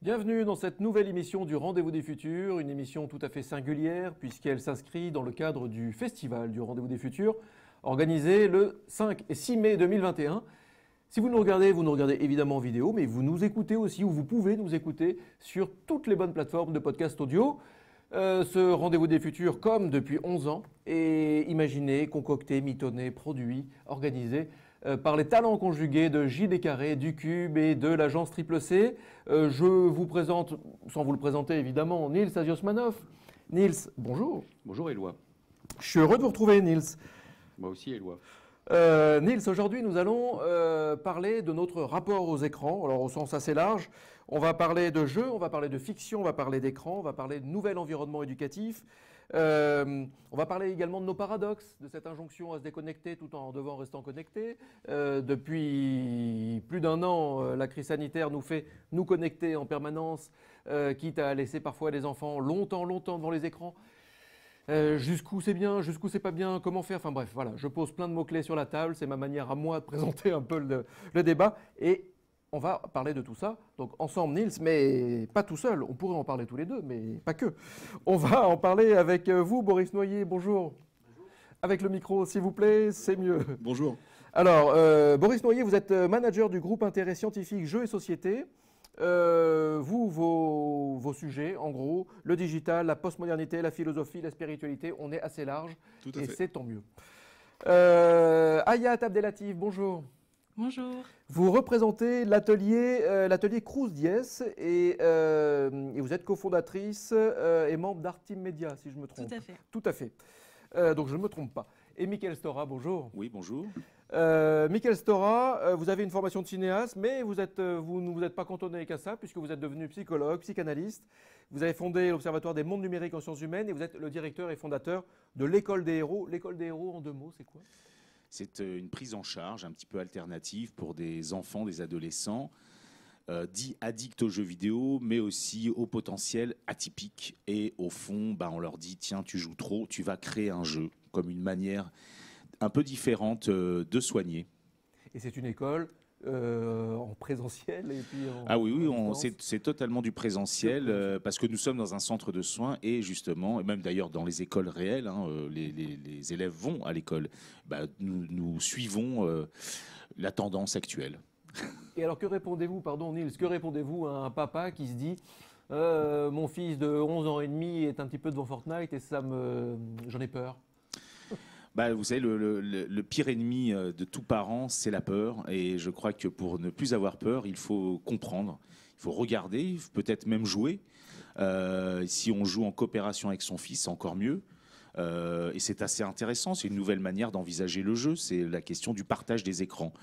Bienvenue dans cette nouvelle émission du Rendez-vous des Futurs, une émission tout à fait singulière puisqu'elle s'inscrit dans le cadre du festival du Rendez-vous des Futurs, organisé le 5 et 6 mai 2021. Si vous nous regardez évidemment en vidéo, mais vous nous écoutez aussi, ou vous pouvez nous écouter sur toutes les bonnes plateformes de podcast audio. Ce Rendez-vous des Futurs, comme depuis 11 ans, est imaginé, concocté, mitonné, produit, organisé par les talents conjugués de JD Carré, du Cube et de l'agence Triple C. Je vous présente, sans vous le présenter évidemment, Nils Asiosmanov. Nils, bonjour. Bonjour Éloi. Je suis heureux de vous retrouver, Nils. Moi aussi Éloi. Nils, aujourd'hui nous allons parler de notre rapport aux écrans, alors au sens assez large. On va parler de jeux, on va parler de fiction, on va parler d'écran, on va parler de nouvel environnement éducatif. On va parler également de nos paradoxes, de cette injonction à se déconnecter tout en devant restant connecté. Depuis plus d'un an, la crise sanitaire nous fait nous connecter en permanence, quitte à laisser parfois les enfants longtemps devant les écrans. Jusqu'où c'est bien, jusqu'où c'est pas bien, comment faire, enfin bref, voilà, je pose plein de mots-clés sur la table, c'est ma manière à moi de présenter un peu le débat, et on va parler de tout ça, donc ensemble Nils, mais pas tout seul, on pourrait en parler tous les deux, mais pas que. On va en parler avec vous, Boris Noyer, bonjour. Bonjour. Avec le micro, s'il vous plaît, c'est mieux. Bonjour. Alors, Boris Noyer, vous êtes manager du groupe Intérêt Scientifique Jeux et Société. Vos sujets, en gros, le digital, la postmodernité, la philosophie, la spiritualité, on est assez large et c'est tant mieux. Aya Abdelatif, bonjour. Bonjour. Vous représentez l'atelier Cruz Diez et vous êtes cofondatrice et membre d'Artim Media, si je me trompe. Tout à fait. Tout à fait. Donc je ne me trompe pas. Et Michael Stora, bonjour. Oui, bonjour. Michael Stora, vous avez une formation de cinéaste, mais vous ne vous êtes pas cantonné qu'à ça, puisque vous êtes devenu psychologue, psychanalyste. Vous avez fondé l'Observatoire des mondes numériques en sciences humaines et vous êtes le directeur et fondateur de l'École des héros. L'École des héros, en deux mots, c'est quoi? C'est une prise en charge un petit peu alternative pour des enfants, des adolescents, dits addicts aux jeux vidéo, mais aussi au potentiel atypique. Et au fond, on leur dit, tiens, tu joues trop, tu vas créer un jeu, comme une manière un peu différente de soigner. Et c'est une école en présentiel et puis en... Ah oui, c'est totalement du présentiel parce que nous sommes dans un centre de soins et justement, et même d'ailleurs dans les écoles réelles, les élèves vont à l'école. Nous suivons la tendance actuelle. Et alors que répondez-vous, pardon Nils, que répondez-vous à un papa qui se dit mon fils de 11 ans et demi est un petit peu devant Fortnite et j'en ai peur? Vous savez, le pire ennemi de tout parent, c'est la peur. Et je crois que pour ne plus avoir peur, il faut comprendre, il faut regarder, peut-être même jouer. Si on joue en coopération avec son fils, c'est encore mieux. Et c'est assez intéressant, c'est une nouvelle manière d'envisager le jeu, c'est la question du partage des écrans.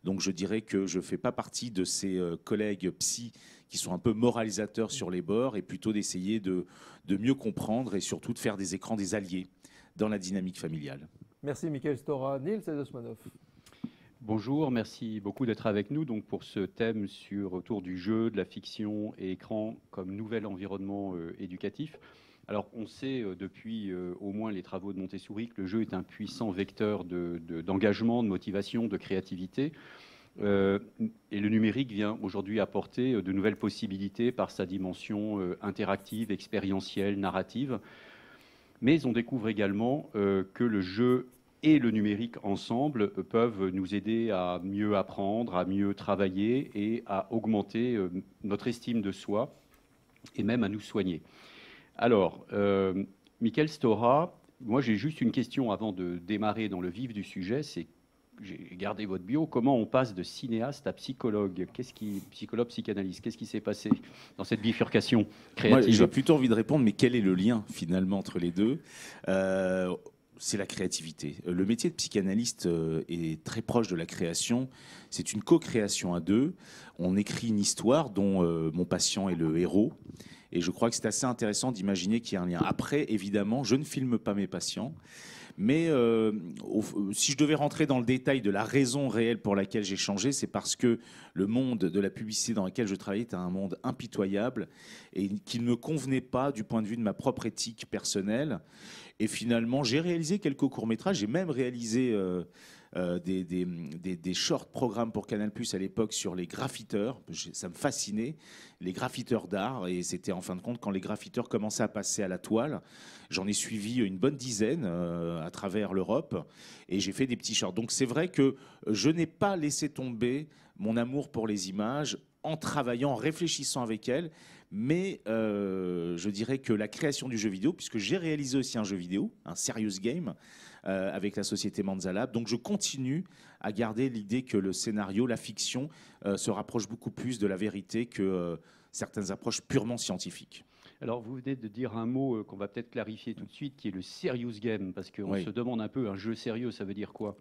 Donc je dirais que je ne fais pas partie de ces collègues psy qui sont un peu moralisateurs sur les bords et plutôt d'essayer de mieux comprendre et surtout de faire des écrans des alliés dans la dynamique familiale. Merci Michael Stora. Nils Asiosmanov. Bonjour, merci beaucoup d'être avec nous donc pour ce thème autour du jeu, de la fiction et écran comme nouvel environnement éducatif. Alors on sait depuis au moins les travaux de Montessori que le jeu est un puissant vecteur d'engagement, de motivation, de créativité. Et le numérique vient aujourd'hui apporter de nouvelles possibilités par sa dimension interactive, expérientielle, narrative. Mais on découvre également que le jeu et le numérique ensemble peuvent nous aider à mieux apprendre, à mieux travailler et à augmenter notre estime de soi et même à nous soigner. Alors, Michael Stora, moi j'ai juste une question avant de démarrer dans le vif du sujet, c'est j'ai gardé votre bio, comment on passe de cinéaste à psychologue? Psychologue, psychanalyste, qu'est-ce qui s'est passé dans cette bifurcation créative? Moi, j'ai plutôt envie de répondre, mais quel est le lien finalement entre les deux? C'est la créativité. Le métier de psychanalyste est très proche de la création. C'est une co-création à deux. On écrit une histoire dont mon patient est le héros. Et je crois que c'est assez intéressant d'imaginer qu'il y a un lien. Après, évidemment, je ne filme pas mes patients. Mais si je devais rentrer dans le détail de la raison réelle pour laquelle j'ai changé, c'est parce que le monde de la publicité dans lequel je travaillais était un monde impitoyable et qui ne me convenait pas du point de vue de ma propre éthique personnelle. Et finalement, j'ai réalisé quelques courts-métrages. J'ai même réalisé des short programmes pour Canal+ à l'époque sur les graffiteurs. Ça me fascinait, les graffiteurs d'art. Et c'était en fin de compte quand les graffiteurs commençaient à passer à la toile. J'en ai suivi une bonne dizaine à travers l'Europe et j'ai fait des petits shorts. Donc c'est vrai que je n'ai pas laissé tomber mon amour pour les images en travaillant, en réfléchissant avec elles. Mais je dirais que la création du jeu vidéo, puisque j'ai réalisé aussi un jeu vidéo, un serious game, avec la société Manzalab. Donc je continue à garder l'idée que le scénario, la fiction, se rapproche beaucoup plus de la vérité que certaines approches purement scientifiques. Alors, vous venez de dire un mot qu'on va peut-être clarifier tout de suite, qui est le serious game, parce qu'on Oui. se demande un peu, un jeu sérieux, ça veut dire quoi?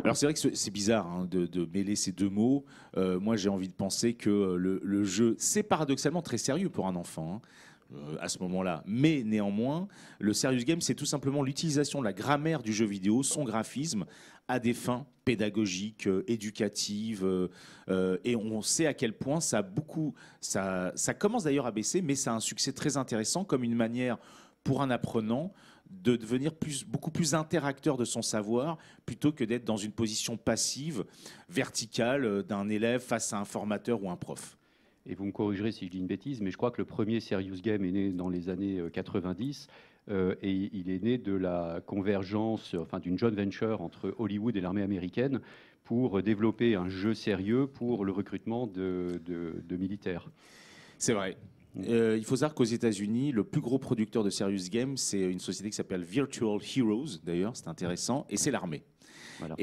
Alors c'est vrai que c'est bizarre hein, de mêler ces deux mots. Moi j'ai envie de penser que le jeu, c'est paradoxalement très sérieux pour un enfant. À ce moment-là. Mais néanmoins, le serious game, c'est tout simplement l'utilisation de la grammaire du jeu vidéo, son graphisme, à des fins pédagogiques, éducatives. Et on sait à quel point ça commence d'ailleurs à baisser, mais ça a un succès très intéressant comme une manière pour un apprenant de devenir beaucoup plus interacteur de son savoir plutôt que d'être dans une position passive, verticale d'un élève face à un formateur ou un prof. Et vous me corrigerez si je dis une bêtise, mais je crois que le premier serious game est né dans les années 90 et il est né de la convergence, enfin d'une joint venture entre Hollywood et l'armée américaine pour développer un jeu sérieux pour le recrutement de militaires. C'est vrai. Il faut savoir qu'aux États-Unis, le plus gros producteur de serious games, c'est une société qui s'appelle Virtual Heroes, d'ailleurs, c'est intéressant, et c'est l'armée. Voilà.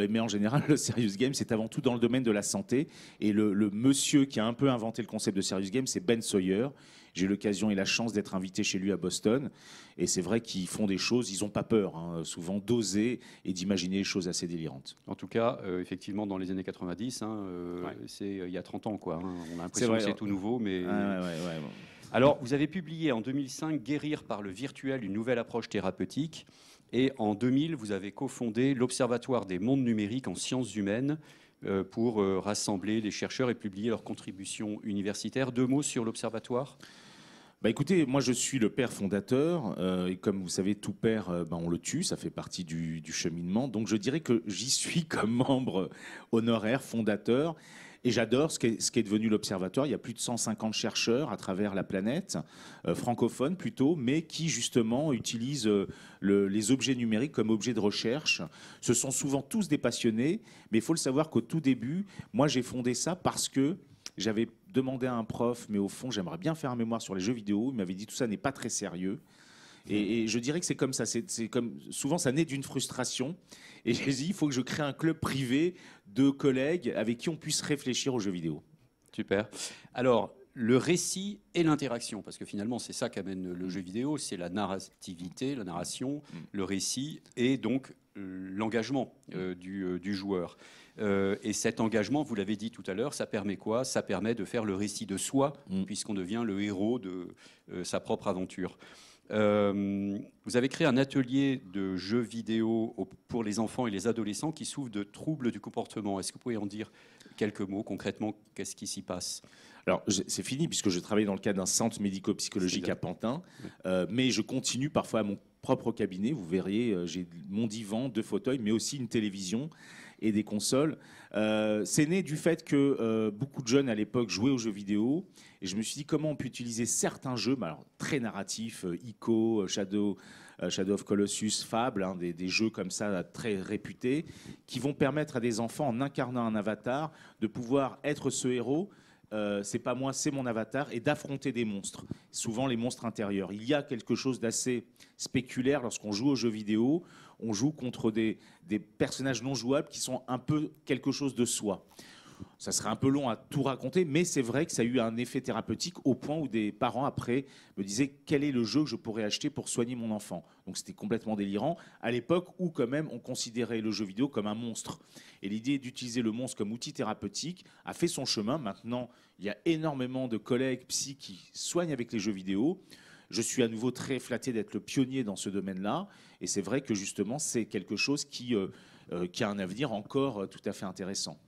Mais en général, le serious game, c'est avant tout dans le domaine de la santé. Et le monsieur qui a un peu inventé le concept de serious game, c'est Ben Sawyer. J'ai eu l'occasion et la chance d'être invité chez lui à Boston. Et c'est vrai qu'ils font des choses, ils n'ont pas peur, hein, souvent d'oser et d'imaginer des choses assez délirantes. En tout cas, effectivement, dans les années 90, c'est il y a 30 ans, quoi. Hein. On a l'impression que c'est tout nouveau, mais... Ouais. Alors, vous avez publié en 2005 « Guérir par le virtuel, une nouvelle approche thérapeutique ». Et en 2000, vous avez cofondé l'Observatoire des mondes numériques en sciences humaines pour rassembler les chercheurs et publier leurs contributions universitaires. 2 mots sur l'Observatoire ? Bah écoutez, moi je suis le père fondateur et comme vous savez, tout père, on le tue, ça fait partie du cheminement. Donc je dirais que j'y suis comme membre honoraire, fondateur. Et j'adore ce qui est devenu l'Observatoire. Il y a plus de 150 chercheurs à travers la planète, francophones plutôt, mais qui justement utilisent les objets numériques comme objets de recherche. Ce sont souvent tous des passionnés, mais il faut le savoir qu'au tout début, moi j'ai fondé ça parce que j'avais demandé à un prof, mais au fond j'aimerais bien faire un mémoire sur les jeux vidéo. Il m'avait dit tout ça n'est pas très sérieux. Et je dirais que c'est comme ça. C'est comme souvent ça naît d'une frustration. Et j'ai dit il faut que je crée un club privé de collègues avec qui on puisse réfléchir aux jeux vidéo. Super. Alors le récit et l'interaction, parce que finalement c'est ça qu'amène le jeu vidéo, c'est la narrativité, la narration, le récit et donc l'engagement du joueur. Et cet engagement, vous l'avez dit tout à l'heure, ça permet quoi? Ça permet de faire le récit de soi, puisqu'on devient le héros de sa propre aventure. Vous avez créé un atelier de jeux vidéo pour les enfants et les adolescents qui souffrent de troubles du comportement. Est-ce que vous pouvez en dire quelques mots concrètement? Qu'est-ce qui s'y passe? Alors, c'est fini puisque je travaille dans le cadre d'un centre médico-psychologique à Pantin, mais je continue parfois à mon propre cabinet. Vous verriez, j'ai mon divan, 2 fauteuils, mais aussi une télévision et des consoles. C'est né du fait que beaucoup de jeunes à l'époque jouaient aux jeux vidéo et je me suis dit comment on peut utiliser certains jeux, alors, très narratifs, Ico, Shadow of Colossus, Fable, hein, des jeux comme ça très réputés, qui vont permettre à des enfants, en incarnant un avatar, de pouvoir être ce héros. C'est pas moi, c'est mon avatar, et d'affronter des monstres, souvent les monstres intérieurs. Il y a quelque chose d'assez spéculaire lorsqu'on joue aux jeux vidéo. On joue contre des personnages non jouables qui sont un peu quelque chose de soi. Ça serait un peu long à tout raconter, mais c'est vrai que ça a eu un effet thérapeutique au point où des parents après me disaient quel est le jeu que je pourrais acheter pour soigner mon enfant. Donc c'était complètement délirant à l'époque où quand même on considérait le jeu vidéo comme un monstre. Et l'idée d'utiliser le monstre comme outil thérapeutique a fait son chemin. Maintenant, il y a énormément de collègues psy qui soignent avec les jeux vidéo. Je suis à nouveau très flatté d'être le pionnier dans ce domaine-là. Et c'est vrai que justement, c'est quelque chose qui a un avenir encore tout à fait intéressant.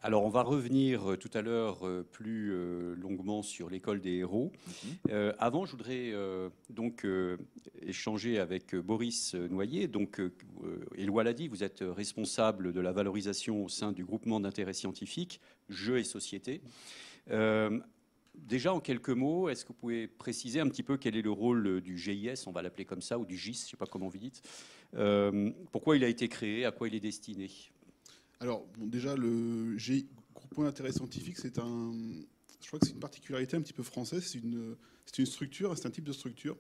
Alors, on va revenir tout à l'heure plus longuement sur l'école des héros. Avant, je voudrais donc échanger avec Boris Noyer. Donc, Éloi l'a dit, vous êtes responsable de la valorisation au sein du groupement d'intérêt scientifique Jeux et Société. Déjà, en quelques mots, est-ce que vous pouvez préciser un petit peu quel est le rôle du GIS, on va l'appeler comme ça, ou du GIS, je ne sais pas comment vous dites. Pourquoi il a été créé, à quoi il est destiné? Alors, bon, déjà, le groupement d'intérêt scientifique, je crois que c'est une particularité un petit peu française. C'est une structure, c'est un type de structure.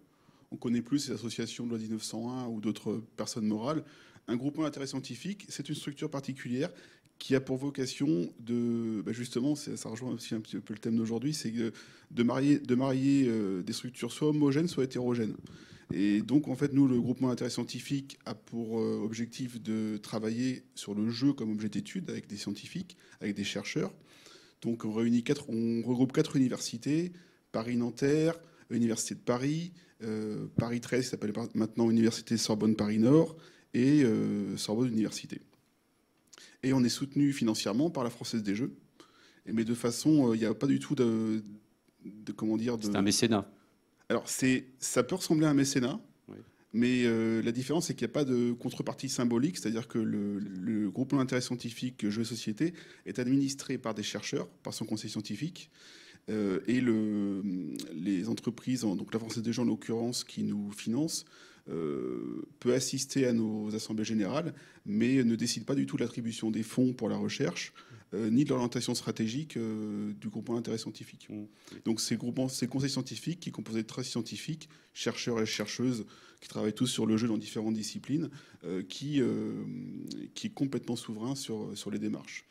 On connaît plus les associations de loi 1901 ou d'autres personnes morales. Un groupement d'intérêt scientifique, c'est une structure particulière qui a pour vocation justement, ça rejoint aussi un petit peu le thème d'aujourd'hui, c'est de marier des structures soit homogènes, soit hétérogènes. Et donc, en fait, nous, le groupement d'intérêt scientifique a pour objectif de travailler sur le jeu comme objet d'étude avec des scientifiques, avec des chercheurs. Donc, on regroupe 4 universités, Paris-Nanterre, Université de Paris, Paris 13, qui s'appelle maintenant Université Sorbonne-Paris-Nord, et Sorbonne Université. Et on est soutenu financièrement par la Française des Jeux. Mais de façon, il n'y a pas du tout comment dire... C'est un mécénat. Alors, ça peut ressembler à un mécénat, oui. Mais la différence, c'est qu'il n'y a pas de contrepartie symbolique, c'est-à-dire que le groupement d'intérêt scientifique Jeux et Société est administré par des chercheurs, par son conseil scientifique, et les entreprises, donc la Française des Jeux en l'occurrence, qui nous finance, peut assister à nos assemblées générales, mais ne décide pas du tout de l'attribution des fonds pour la recherche, ni de l'orientation stratégique du groupement d'intérêt scientifique. Donc ces conseils scientifiques qui composent de 13 scientifiques, chercheurs et chercheuses, qui travaillent tous sur le jeu dans différentes disciplines, qui est complètement souverain sur les démarches.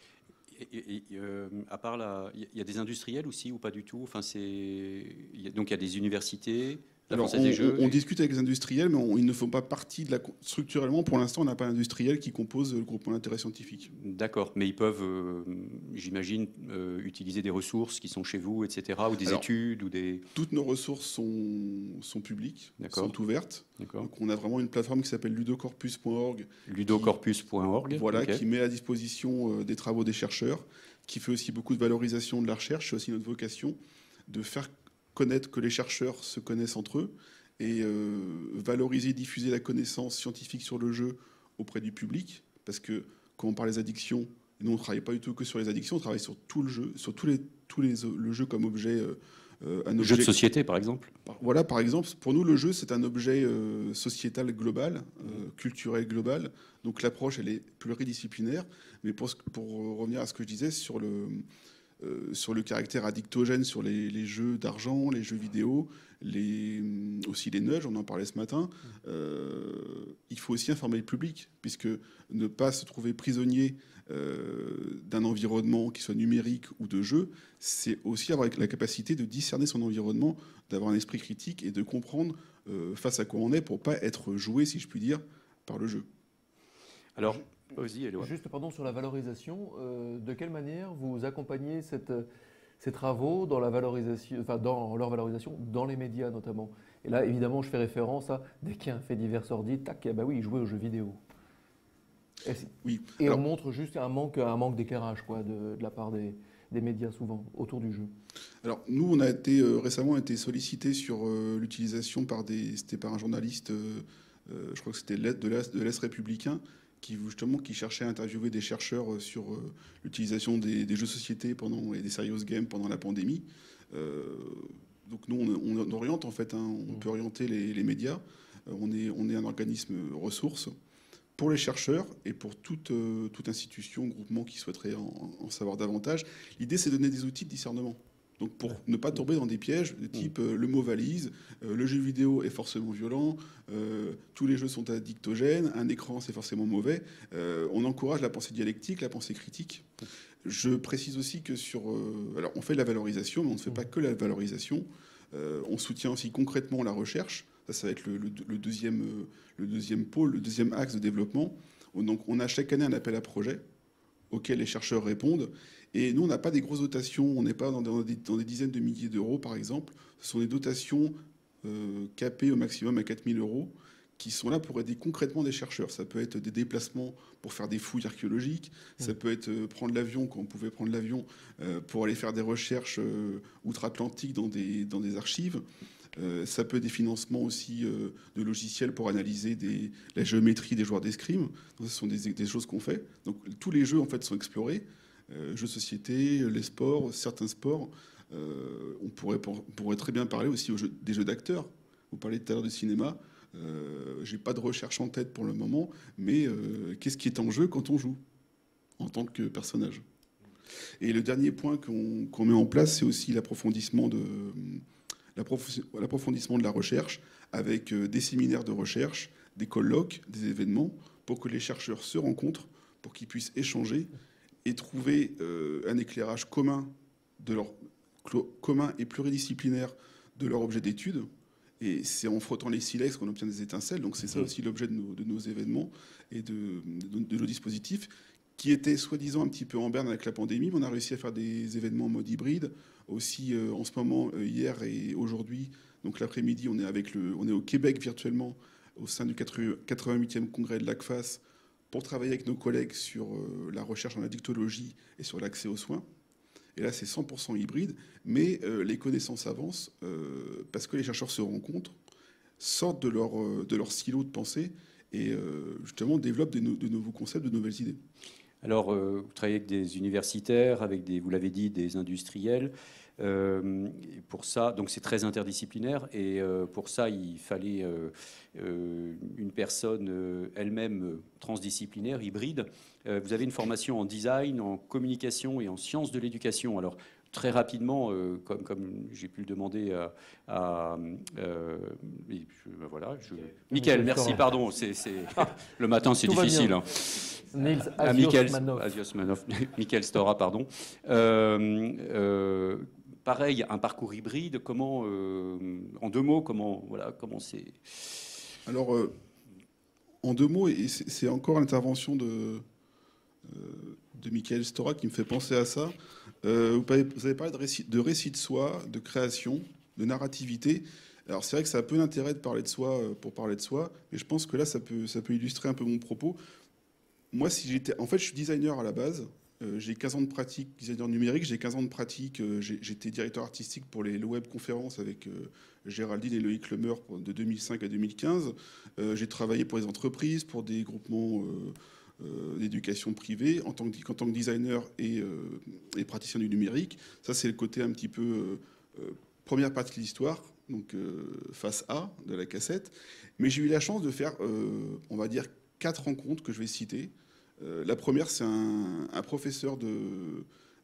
À part il y a des industriels aussi ou pas du tout? Enfin, donc il y a des universités. Alors, on discute avec les industriels, mais ils ne font pas partie de structurellement. Pour l'instant, on n'a pas d'industriel qui compose le groupement d'intérêt scientifique. D'accord, mais ils peuvent, j'imagine, utiliser des ressources qui sont chez vous, etc., ou des études ou des... Toutes nos ressources sont publiques, sont ouvertes. Donc, on a vraiment une plateforme qui s'appelle ludocorpus.org. Ludocorpus.org. Voilà, qui met à disposition des travaux des chercheurs, qui fait aussi beaucoup de valorisation de la recherche. C'est aussi notre vocation de faire connaître que les chercheurs se connaissent entre eux et valoriser, diffuser la connaissance scientifique sur le jeu auprès du public. Parce que quand on parle des addictions, nous on ne travaille pas du tout que sur les addictions, on travaille sur tout le jeu, sur le jeu comme objet. Un objet de société, par exemple. Voilà, par exemple, pour nous, le jeu, c'est un objet sociétal global, culturel global. Donc l'approche, elle est pluridisciplinaire. Mais pour revenir à ce que je disais sur le caractère addictogène sur les jeux d'argent, les jeux vidéo, aussi les nudges, on en parlait ce matin, il faut aussi informer le public, puisque ne pas se trouver prisonnier d'un environnement qui soit numérique ou de jeu, c'est aussi avoir la capacité de discerner son environnement, d'avoir un esprit critique et de comprendre face à quoi on est pour ne pas être joué, si je puis dire, par le jeu. Alors, juste pardon, sur la valorisation, de quelle manière vous accompagnez ces travaux dans la valorisation, enfin dans leur valorisation, dans les médias notamment? Et là, évidemment, je fais référence à dès qu'il y a un fait divers sordide, tac, bah oui, jouer aux jeux vidéo. Et on montre juste un manque d'éclairage quoi, de la part des médias souvent autour du jeu. Alors nous, on a récemment été sollicité sur l'utilisation c'était par un journaliste, je crois que c'était de l'Est républicain, qui cherchait à interviewer des chercheurs sur l'utilisation des jeux de société et des serious games pendant la pandémie. Donc nous, on oriente en fait, on peut orienter les médias. On est un organisme ressource pour les chercheurs et pour toute institution, groupement qui souhaiterait en savoir davantage. L'idée, c'est de donner des outils de discernement. Donc pour ne pas tomber dans des pièges de type le mot valise, le jeu vidéo est forcément violent, tous les jeux sont addictogènes, un écran c'est forcément mauvais. On encourage la pensée dialectique, la pensée critique. Je précise aussi que alors on fait de la valorisation, mais on ne fait pas que la valorisation. On soutient aussi concrètement la recherche. Ça va être le deuxième pôle, le deuxième axe de développement. Donc on a chaque année un appel à projet auquel les chercheurs répondent. Et nous, on n'a pas des grosses dotations, on n'est pas dans des dizaines de milliers d'euros, par exemple. Ce sont des dotations capées au maximum à 4 000 euros, qui sont là pour aider concrètement des chercheurs. Ça peut être des déplacements pour faire des fouilles archéologiques, ça peut être prendre l'avion, quand on pouvait prendre l'avion, pour aller faire des recherches outre-Atlantique dans des archives. Ça peut être des financements aussi de logiciels pour analyser la géométrie des joueurs d'escrime. Donc, ce sont des choses qu'on fait. Donc tous les jeux en fait sont explorés. Jeux de société, les sports, certains sports. On pourrait très bien parler aussi des jeux d'acteurs. Vous parliez tout à l'heure du cinéma. J'ai pas de recherche en tête pour le moment, mais qu'est-ce qui est en jeu quand on joue en tant que personnage? Et le dernier point qu'on met en place, c'est aussi l'approfondissement de la recherche, avec des séminaires de recherche, des colloques, des événements, pour que les chercheurs se rencontrent, pour qu'ils puissent échanger et trouver un éclairage commun et pluridisciplinaire de leur objet d'étude. Et c'est en frottant les silex qu'on obtient des étincelles. Donc c'est ça aussi l'objet de nos événements et de nos dispositifs, qui étaient soi-disant un petit peu en berne avec la pandémie. Mais on a réussi à faire des événements en mode hybride. Aussi, en ce moment, hier et aujourd'hui, donc l'après-midi, on est au Québec virtuellement, au sein du 88e congrès de l'ACFAS, pour travailler avec nos collègues sur la recherche en addictologie et sur l'accès aux soins. Et là, c'est 100% hybride, mais les connaissances avancent parce que les chercheurs se rencontrent, sortent de leur silo de pensée et justement développent de nouveaux concepts, de nouvelles idées. Alors, vous travaillez avec des universitaires, avec vous l'avez dit, des industriels. Pour ça, donc c'est très interdisciplinaire et pour ça, il fallait une personne elle-même transdisciplinaire, hybride. Vous avez une formation en design, en communication et en sciences de l'éducation. Alors, très rapidement, comme j'ai pu le demander Mickaël, merci, pardon. Le matin, c'est difficile. Nils Aziosmanov. Mickaël Stora, pardon. Pareil, un parcours hybride. Comment, en deux mots, comment c'est... Alors, en deux mots, et c'est encore l'intervention de Mickaël Stora qui me fait penser à ça. Vous avez parlé de récit de soi, de création, de narrativité. Alors c'est vrai que ça a peu d'intérêt de parler de soi pour parler de soi, mais je pense que là, ça peut illustrer un peu mon propos. Moi, en fait, je suis designer à la base. J'ai 15 ans de pratique, designer numérique. J'ai 15 ans de pratique. J'étais directeur artistique pour les webconférences avec Géraldine et Loïc Lemer de 2005 à 2015. J'ai travaillé pour les entreprises, pour des groupements d'éducation privée en tant que designer et praticien du numérique. Ça, c'est le côté un petit peu première partie de l'histoire, donc face A de la cassette. Mais j'ai eu la chance de faire, on va dire, 4 rencontres que je vais citer. La première, c'est un professeur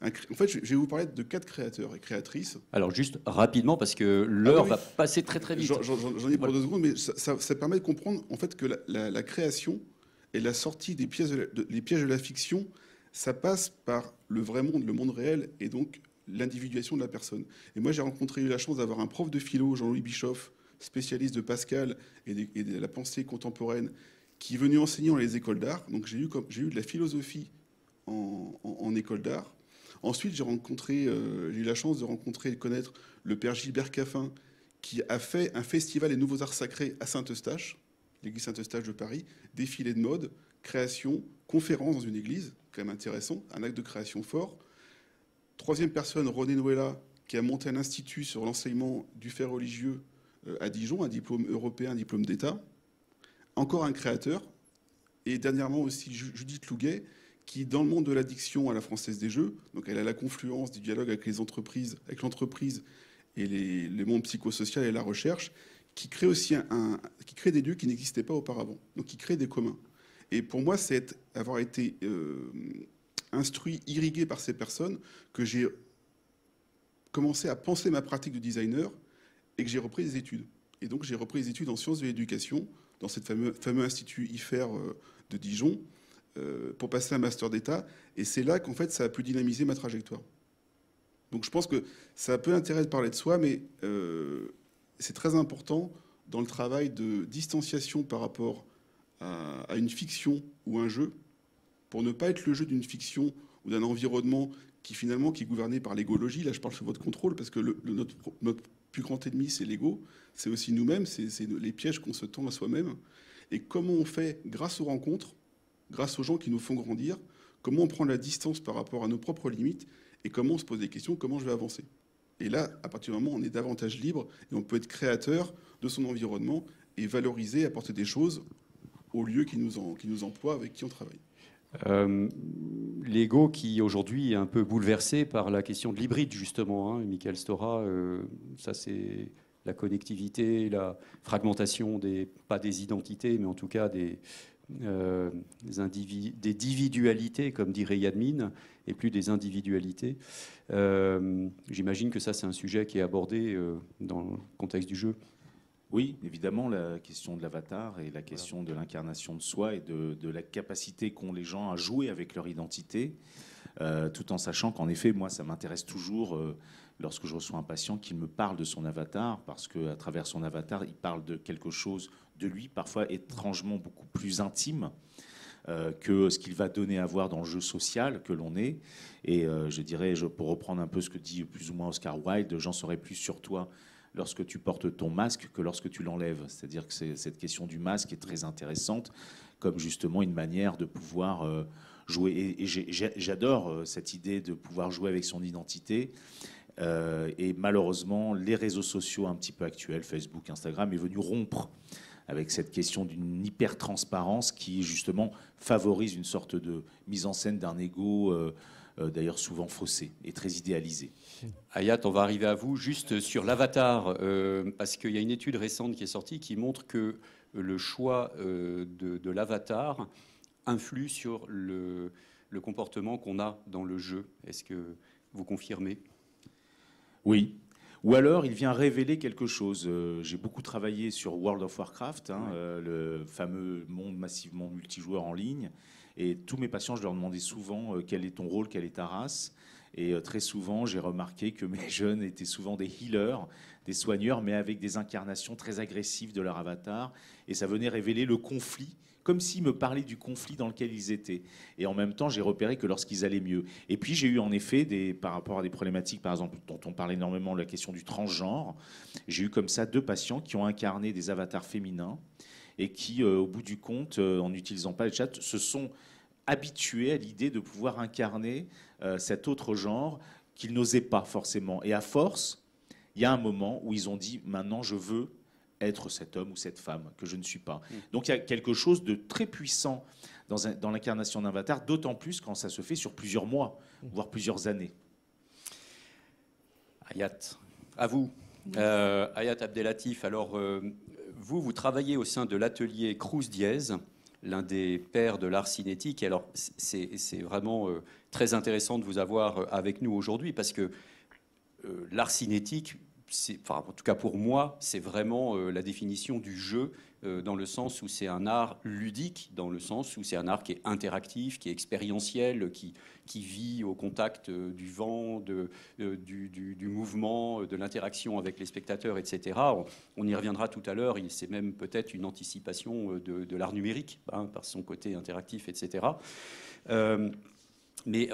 en fait, je vais vous parler de 4 créateurs et créatrices. Alors, juste rapidement, parce que l'heure va passer très, très vite. J'en ai pour 2 secondes, mais ça permet de comprendre, en fait, que la création et la sortie des pièges de la fiction, ça passe par le vrai monde, le monde réel, et donc l'individuation de la personne. Et moi, j'ai eu la chance d'avoir un prof de philo, Jean-Louis Bischoff, spécialiste de Pascal et de la pensée contemporaine, qui est venu enseigner dans les écoles d'art. Donc j'ai eu de la philosophie en école d'art. Ensuite, j'ai eu la chance de rencontrer et de connaître le père Gilbert Caffin, qui a fait un festival des nouveaux arts sacrés à Saint-Eustache, l'église Saint-Eustache de Paris, défilé de mode, création, conférence dans une église, quand même intéressant, un acte de création fort. Troisième personne, René Noëlla, qui a monté un institut sur l'enseignement du fait religieux à Dijon, un diplôme européen, un diplôme d'État. Encore un créateur. Et dernièrement aussi Judith Louguet, qui, dans le monde de l'addiction à la Française des Jeux, donc elle a la confluence du dialogue avec l'entreprise et les mondes psychosociaux et la recherche, qui crée aussi qui crée des lieux qui n'existaient pas auparavant, donc qui crée des communs. Et pour moi, c'est avoir été instruit, irrigué par ces personnes, que j'ai commencé à penser ma pratique de designer et que j'ai repris des études. Et donc j'ai repris des études en sciences de l'éducation dans ce fameux institut IFER de Dijon pour passer un master d'État. Et c'est là qu'en fait ça a pu dynamiser ma trajectoire. Donc je pense que ça a peu d'intérêt de parler de soi, mais c'est très important dans le travail de distanciation par rapport à une fiction ou un jeu, pour ne pas être le jeu d'une fiction ou d'un environnement qui finalement est gouverné par l'égologie. Là, je parle sous votre contrôle parce que notre plus grand ennemi, c'est l'ego, c'est aussi nous-mêmes, c'est les pièges qu'on se tend à soi-même. Et comment on fait, grâce aux rencontres, grâce aux gens qui nous font grandir, comment on prend la distance par rapport à nos propres limites, et comment on se pose des questions, comment je vais avancer. Et là, à partir du moment où on est davantage libre, et on peut être créateur de son environnement, et valoriser, apporter des choses au lieu qui nous emploie, avec qui on travaille. L'ego qui aujourd'hui est un peu bouleversé par la question de l'hybride justement, hein. Michael Stora, ça c'est la connectivité, la fragmentation pas des identités, mais en tout cas des individualités, comme dirait Yadmin, et plus des individualités. J'imagine que ça c'est un sujet qui est abordé dans le contexte du jeu. Oui, évidemment, la question de l'avatar et la question de l'incarnation de soi et de la capacité qu'ont les gens à jouer avec leur identité, tout en sachant qu'en effet, moi, ça m'intéresse toujours lorsque je reçois un patient qu'il me parle de son avatar, parce qu'à travers son avatar, il parle de quelque chose de lui, parfois étrangement beaucoup plus intime que ce qu'il va donner à voir dans le jeu social que l'on est. Et je dirais, pour reprendre un peu ce que dit plus ou moins Oscar Wilde, j'en saurais plus sur toi lorsque tu portes ton masque que lorsque tu l'enlèves. C'est-à-dire que cette question du masque est très intéressante, comme justement une manière de pouvoir jouer. Et j'adore cette idée de pouvoir jouer avec son identité. Et malheureusement, les réseaux sociaux un petit peu actuels, Facebook, Instagram, est venu rompre avec cette question d'une hyper-transparence qui, justement, favorise une sorte de mise en scène d'un ego d'ailleurs souvent faussé et très idéalisé. Hayat, on va arriver à vous juste sur l'avatar, parce qu'il y a une étude récente qui est sortie qui montre que le choix de l'avatar influe sur le comportement qu'on a dans le jeu. Est-ce que vous confirmez ? Oui. Ou alors, il vient révéler quelque chose. J'ai beaucoup travaillé sur World of Warcraft, hein, le fameux monde massivement multijoueur en ligne. Et tous mes patients, je leur demandais souvent quel est ton rôle, quelle est ta race. Et très souvent, j'ai remarqué que mes jeunes étaient souvent des healers, des soigneurs, mais avec des incarnations très agressives de leur avatar. Et ça venait révéler le conflit, comme s'ils me parlaient du conflit dans lequel ils étaient. Et en même temps, j'ai repéré que lorsqu'ils allaient mieux. Et puis, j'ai eu en effet, par rapport à des problématiques, par exemple, dont on parle énormément, la question du transgenre, j'ai eu comme ça 2 patients qui ont incarné des avatars féminins et qui, au bout du compte, en n'utilisant pas le chat, se sont habitués à l'idée de pouvoir incarner cet autre genre qu'ils n'osaient pas forcément. Et à force, il y a un moment où ils ont dit « maintenant, je veux être cet homme ou cette femme que je ne suis pas ». Donc il y a quelque chose de très puissant dans l'incarnation d'un avatar, d'autant plus quand ça se fait sur plusieurs mois, voire plusieurs années. Hayat, à vous. Hayat Abdellatif, alors vous travaillez au sein de l'atelier Cruz Diez, l'un des pères de l'art cinétique. Alors, c'est vraiment très intéressant de vous avoir avec nous aujourd'hui parce que l'art cinétique, enfin, en tout cas pour moi, c'est vraiment la définition du jeu dans le sens où c'est un art ludique, dans le sens où c'est un art qui est interactif, qui est expérientiel, qui vit au contact du vent, du mouvement, de l'interaction avec les spectateurs, etc. On y reviendra tout à l'heure. C'est même peut-être une anticipation de l'art numérique, hein, par son côté interactif, etc. Mais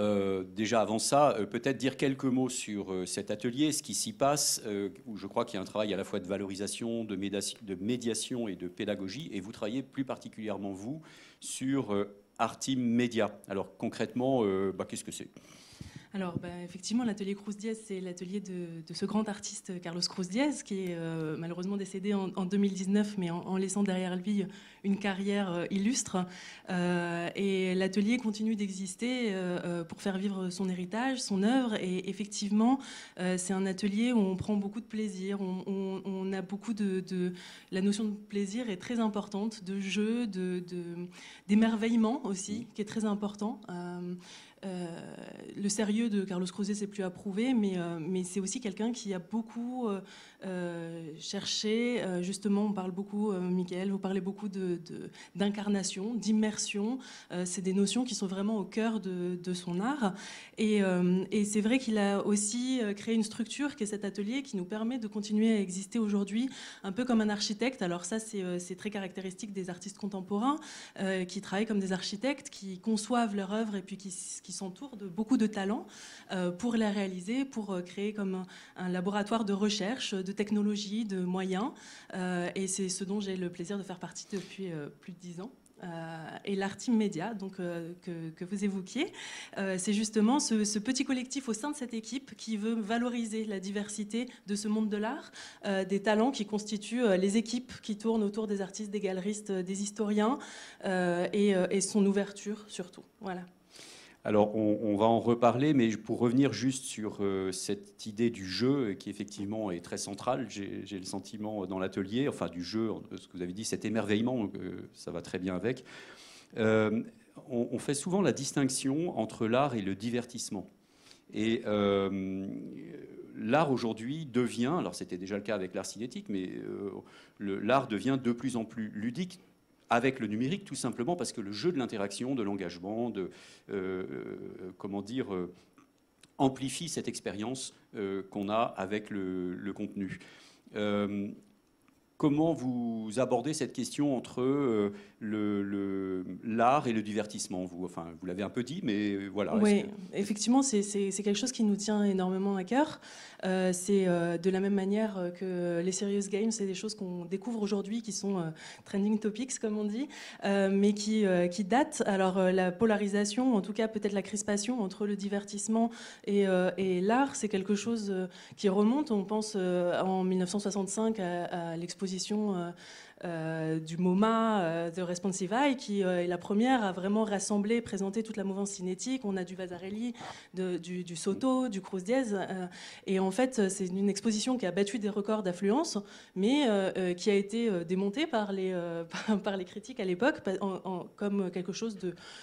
déjà avant ça, peut-être dire quelques mots sur cet atelier, ce qui s'y passe, où je crois qu'il y a un travail à la fois de valorisation, de médiation et de pédagogie, et vous travaillez plus particulièrement, vous, sur Artim Media. Alors concrètement, qu'est-ce que c'est ? Alors, effectivement, l'atelier Cruz Diez, c'est l'atelier de ce grand artiste Carlos Cruz Diez, qui est malheureusement décédé en 2019, mais en laissant derrière lui une carrière illustre. Et l'atelier continue d'exister pour faire vivre son héritage, son œuvre. Et effectivement, c'est un atelier où on prend beaucoup de plaisir. On a beaucoup la notion de plaisir est très importante, de jeu, d'émerveillement aussi, qui est très important. Le sérieux de Carlos Cruz c'est plus approuvé, mais c'est aussi quelqu'un qui a beaucoup cherché, justement, on parle beaucoup, Michael, vous parlez beaucoup d'incarnation, d'immersion, c'est des notions qui sont vraiment au cœur de son art, et c'est vrai qu'il a aussi créé une structure qui est cet atelier qui nous permet de continuer à exister aujourd'hui, un peu comme un architecte. Alors ça, c'est très caractéristique des artistes contemporains, qui travaillent comme des architectes, qui conçoivent leur œuvre et puis qui s'entoure de beaucoup de talents pour les réaliser, pour créer comme un laboratoire de recherche, de technologie, de moyens. Et c'est ce dont j'ai le plaisir de faire partie depuis plus de 10 ans. Et l'Arteam Media, donc, que vous évoquiez, c'est justement ce petit collectif au sein de cette équipe qui veut valoriser la diversité de ce monde de l'art, des talents qui constituent les équipes qui tournent autour des artistes, des galeristes, des historiens, et son ouverture surtout. Voilà. Alors, on va en reparler, mais pour revenir juste sur cette idée du jeu, qui effectivement est très centrale, j'ai le sentiment dans l'atelier, enfin du jeu, ce que vous avez dit, cet émerveillement, ça va très bien avec. On fait souvent la distinction entre l'art et le divertissement. Et l'art aujourd'hui devient, alors c'était déjà le cas avec l'art cinétique, mais l'art devient de plus en plus ludique, avec le numérique, tout simplement parce que le jeu de l'interaction, de l'engagement, amplifie cette expérience qu'on a avec le contenu. Comment vous abordez cette question entre l'art et le divertissement, vous? Enfin, vous l'avez un peu dit, mais voilà. Oui, effectivement, c'est quelque chose qui nous tient énormément à cœur. C'est de la même manière que les serious games, c'est des choses qu'on découvre aujourd'hui, qui sont trending topics, comme on dit, mais qui datent. Alors, la polarisation, en tout cas peut-être la crispation entre le divertissement et l'art, c'est quelque chose qui remonte. On pense en 1965 à l'exposition du MoMA de Responsive Eye, qui est la première à vraiment rassembler, présenter toute la mouvance cinétique. On a du Vasarely, du Soto, du Cruz Diez. Et en fait, c'est une exposition qui a battu des records d'affluence, mais qui a été démontée par les critiques à l'époque comme quelque chose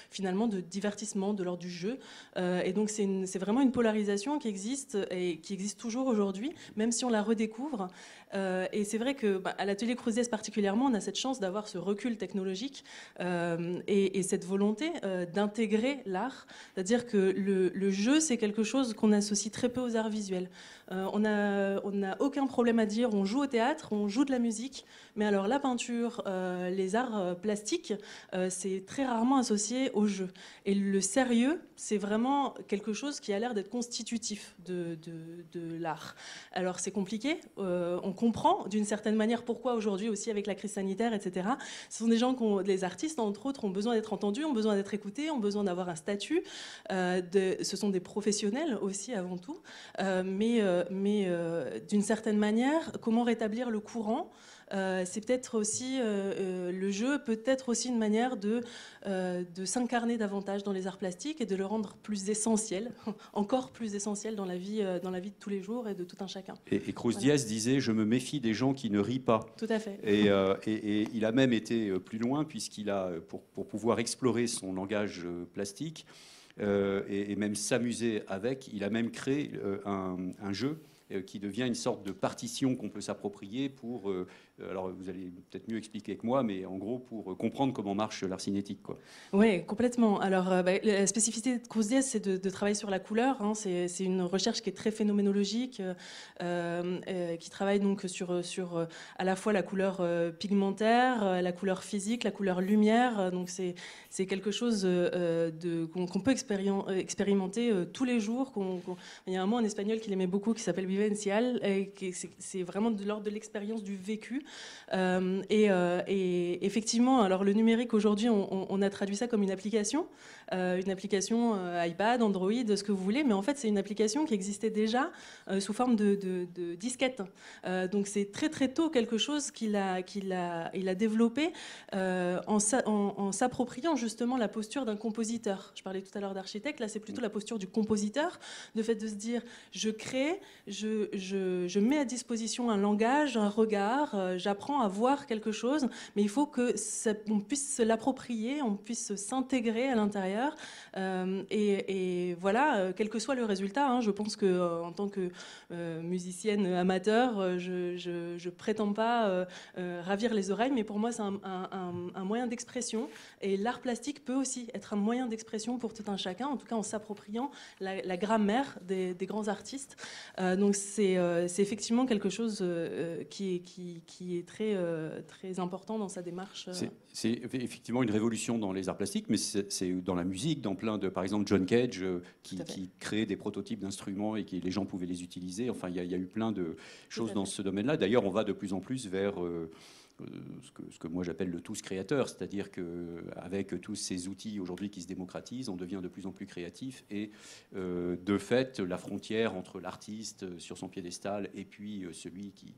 finalement de divertissement, de l'ordre du jeu. Et donc c'est vraiment une polarisation qui existe et qui existe toujours aujourd'hui, même si on la redécouvre. Et c'est vrai que à l'atelier Cruz Diez particulièrement, on a cette chance d'avoir ce recul technologique et cette volonté d'intégrer l'art. C'est-à-dire que le jeu, c'est quelque chose qu'on associe très peu aux arts visuels. On n'a aucun problème à dire, on joue au théâtre, on joue de la musique, mais alors la peinture, les arts plastiques, c'est très rarement associé au jeu. Et le sérieux, c'est vraiment quelque chose qui a l'air d'être constitutif de l'art. Alors c'est compliqué, on comprend d'une certaine manière pourquoi aujourd'hui aussi avec la crise sanitaire, etc. Ce sont des gens les artistes entre autres ont besoin d'être entendus, ont besoin d'être écoutés, ont besoin d'avoir un statut. Ce sont des professionnels aussi avant tout, mais d'une certaine manière, comment rétablir le courant? C'est peut-être aussi le jeu, peut-être aussi une manière de s'incarner davantage dans les arts plastiques et de le rendre plus essentiel, encore plus essentiel dans la vie de tous les jours et de tout un chacun. Et Cruz Diez disait « Je me méfie des gens qui ne rient pas ». Tout à fait. Et il a même été plus loin, puisqu'il a, pour pouvoir explorer son langage plastique et même s'amuser avec, il a même créé un jeu qui devient une sorte de partition qu'on peut s'approprier pour, alors vous allez peut-être mieux expliquer que moi, mais en gros pour comprendre comment marche l'art cinétique, quoi. Oui, complètement. Alors la spécificité de Cruz Diez, c'est de travailler sur la couleur, hein. C'est une recherche qui est très phénoménologique, qui travaille donc sur à la fois la couleur pigmentaire, la couleur physique, la couleur lumière. Donc c'est quelque chose qu'on peut expérimenter tous les jours. Il y a un mot en espagnol qu'il aimait beaucoup qui s'appelle vivencial, et c'est vraiment de l'ordre de l'expérience du vécu. Et effectivement, alors le numérique aujourd'hui, on a traduit ça comme une application iPad, Android, ce que vous voulez, mais en fait c'est une application qui existait déjà sous forme de disquette. Donc c'est très très tôt quelque chose qu'il a développé en s'appropriant justement la posture d'un compositeur. Je parlais tout à l'heure d'architecte, là c'est plutôt la posture du compositeur, le fait de se dire je crée, je mets à disposition un langage, un regard, j'apprends à voir quelque chose, mais il faut que on puisse se l'approprier, on puisse s'intégrer à l'intérieur. Et voilà, quel que soit le résultat, hein, je pense que en tant que musicienne amateur, je prétends pas ravir les oreilles, mais pour moi c'est un moyen d'expression, et l'art plastique peut aussi être un moyen d'expression pour tout un chacun, en tout cas en s'appropriant la grammaire des grands artistes. Donc c'est effectivement quelque chose qui qui est très, très important dans sa démarche. C'est effectivement une révolution dans les arts plastiques, mais c'est dans la musique, dans plein de... Par exemple, John Cage, qui crée des prototypes d'instruments et les gens pouvaient les utiliser. Enfin, il y a eu plein de choses dans ce domaine-là. D'ailleurs, on va de plus en plus vers... ce que moi j'appelle le tous créateur, c'est-à-dire qu'avec tous ces outils aujourd'hui qui se démocratisent, on devient de plus en plus créatif et de fait la frontière entre l'artiste sur son piédestal et puis celui qui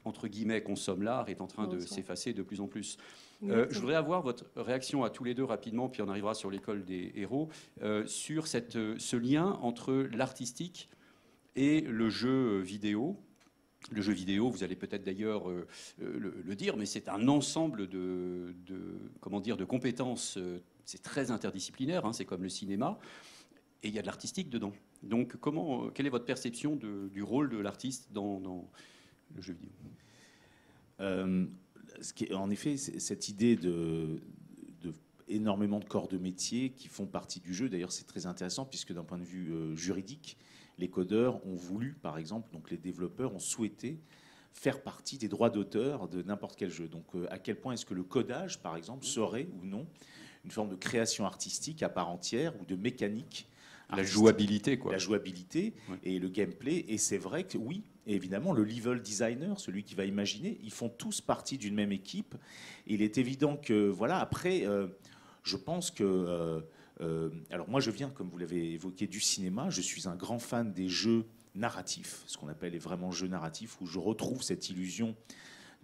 entre guillemets consomme l'art est en train de s'effacer de plus en plus. Je voudrais avoir votre réaction à tous les deux rapidement, puis on arrivera sur l'école des héros, sur ce lien entre l'artistique et le jeu vidéo. Le jeu vidéo, vous allez peut-être d'ailleurs le dire, mais c'est un ensemble comment dire, de compétences. C'est très interdisciplinaire, hein, c'est comme le cinéma, et il y a de l'artistique dedans. Donc, quelle est votre perception du rôle de l'artiste dans le jeu vidéo ? En effet, cette idée de énormément de corps de métier qui font partie du jeu. D'ailleurs, c'est très intéressant puisque d'un point de vue juridique, les codeurs ont voulu, par exemple, donc les développeurs ont souhaité faire partie des droits d'auteur de n'importe quel jeu. Donc, à quel point est-ce que le codage, par exemple, serait ou non une forme de création artistique à part entière ou de mécanique artistique. La jouabilité, quoi. La jouabilité et le gameplay. Et c'est vrai que oui, évidemment, le level designer, celui qui va imaginer, ils font tous partie d'une même équipe. Et il est évident que, voilà, après, je pense que... alors moi je viens, comme vous l'avez évoqué, du cinéma. Je suis un grand fan des jeux narratifs, ce qu'on appelle les vraiment jeux narratifs, où je retrouve cette illusion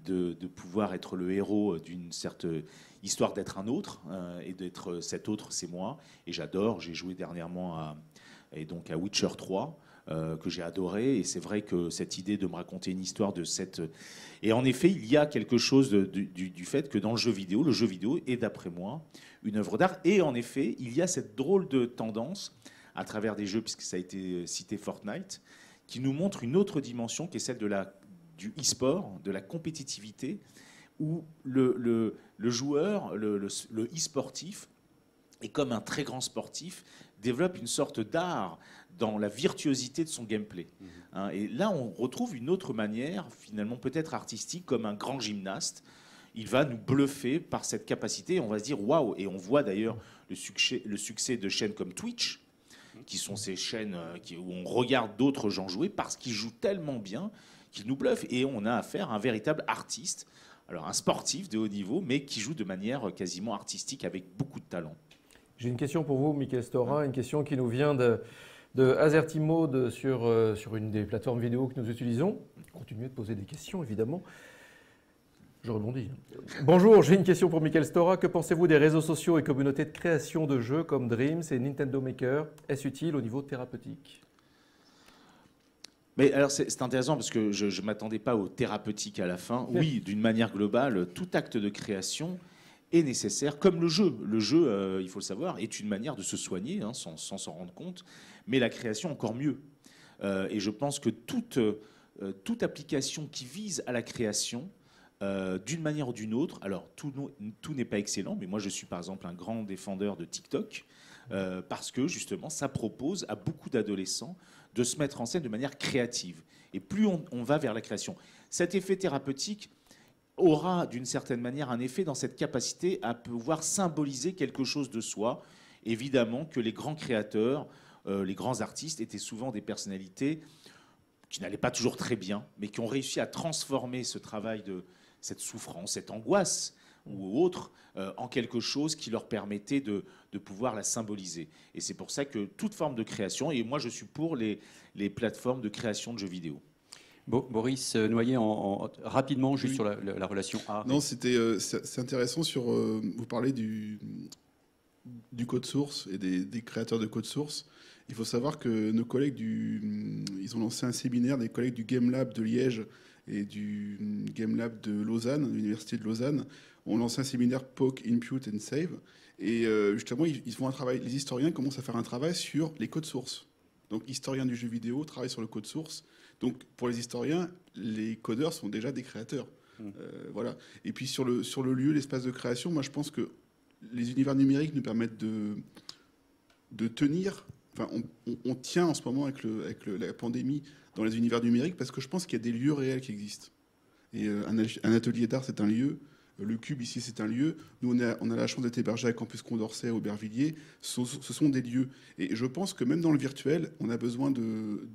de pouvoir être le héros d'une certaine histoire, d'être un autre, et d'être cet autre, c'est moi. Et j'adore, j'ai joué dernièrement à Witcher 3, que j'ai adoré, et c'est vrai que cette idée de me raconter une histoire de cette... Et en effet, il y a quelque chose du fait que dans le jeu vidéo est, d'après moi, une œuvre d'art. Et en effet, il y a cette drôle de tendance, à travers des jeux, puisque ça a été cité Fortnite, qui nous montre une autre dimension, qui est celle du e-sport, de la compétitivité, où le joueur, le e-sportif, et comme un très grand sportif, développe une sorte d'art dans la virtuosité de son gameplay. Et là, on retrouve une autre manière, finalement peut-être artistique, comme un grand gymnaste. Il va nous bluffer par cette capacité. On va se dire waouh. Et on voit d'ailleurs le succès de chaînes comme Twitch, qui sont ces chaînes où on regarde d'autres gens jouer parce qu'ils jouent tellement bien qu'ils nous bluffent. Et on a affaire à un véritable artiste, alors un sportif de haut niveau, mais qui joue de manière quasiment artistique avec beaucoup de talent. J'ai une question pour vous, Michael Stora, une question qui nous vient de Azertimo sur une des plateformes vidéo que nous utilisons. Continuez de poser des questions, évidemment. Je rebondis. Bonjour, j'ai une question pour Michael Stora. Que pensez-vous des réseaux sociaux et communautés de création de jeux comme Dreams et Nintendo Maker? Est-ce utile au niveau thérapeutique? Mais alors c'est intéressant parce que je ne m'attendais pas au thérapeutique à la fin. Oui, d'une manière globale, tout acte de création est nécessaire, comme le jeu. Le jeu, il faut le savoir, est une manière de se soigner, hein, sans s'en rendre compte, mais la création encore mieux. Et je pense que toute application qui vise à la création, d'une manière ou d'une autre, alors tout n'est pas excellent, mais moi je suis par exemple un grand défendeur de TikTok, parce que justement ça propose à beaucoup d'adolescents de se mettre en scène de manière créative. Et plus on va vers la création, cet effet thérapeutique aura d'une certaine manière un effet dans cette capacité à pouvoir symboliser quelque chose de soi. Évidemment que les grands créateurs, les grands artistes étaient souvent des personnalités qui n'allaient pas toujours très bien, mais qui ont réussi à transformer ce travail de cette souffrance, cette angoisse ou autre, en quelque chose qui leur permettait de pouvoir la symboliser. Et c'est pour ça que toute forme de création, et moi je suis pour les plateformes de création de jeux vidéo. Boris Noyer, rapidement, juste sur la relation art. Non, c'est intéressant sur... vous parlez du du code source et des créateurs de code source. Il faut savoir que nos collègues ils ont lancé un séminaire, des collègues du Game Lab de Liège et du Game Lab de Lausanne, l'université de Lausanne, ont lancé un séminaire POC, Impute and Save. Et justement, ils font un travail, les historiens commencent à faire un travail sur les codes sources. Donc, historiens du jeu vidéo travaillent sur le code source. Donc, pour les historiens, les codeurs sont déjà des créateurs. Voilà. Et puis, sur le lieu, l'espace de création, moi, je pense que les univers numériques nous permettent de tenir. Enfin, on tient en ce moment avec la pandémie dans les univers numériques parce que je pense qu'il y a des lieux réels qui existent. Et un atelier d'art, c'est un lieu. Le Cube, ici, c'est un lieu. Nous, on a la chance d'être hébergés à Campus Condorcet, à Aubervilliers. Ce sont des lieux. Et je pense que même dans le virtuel, on a besoin de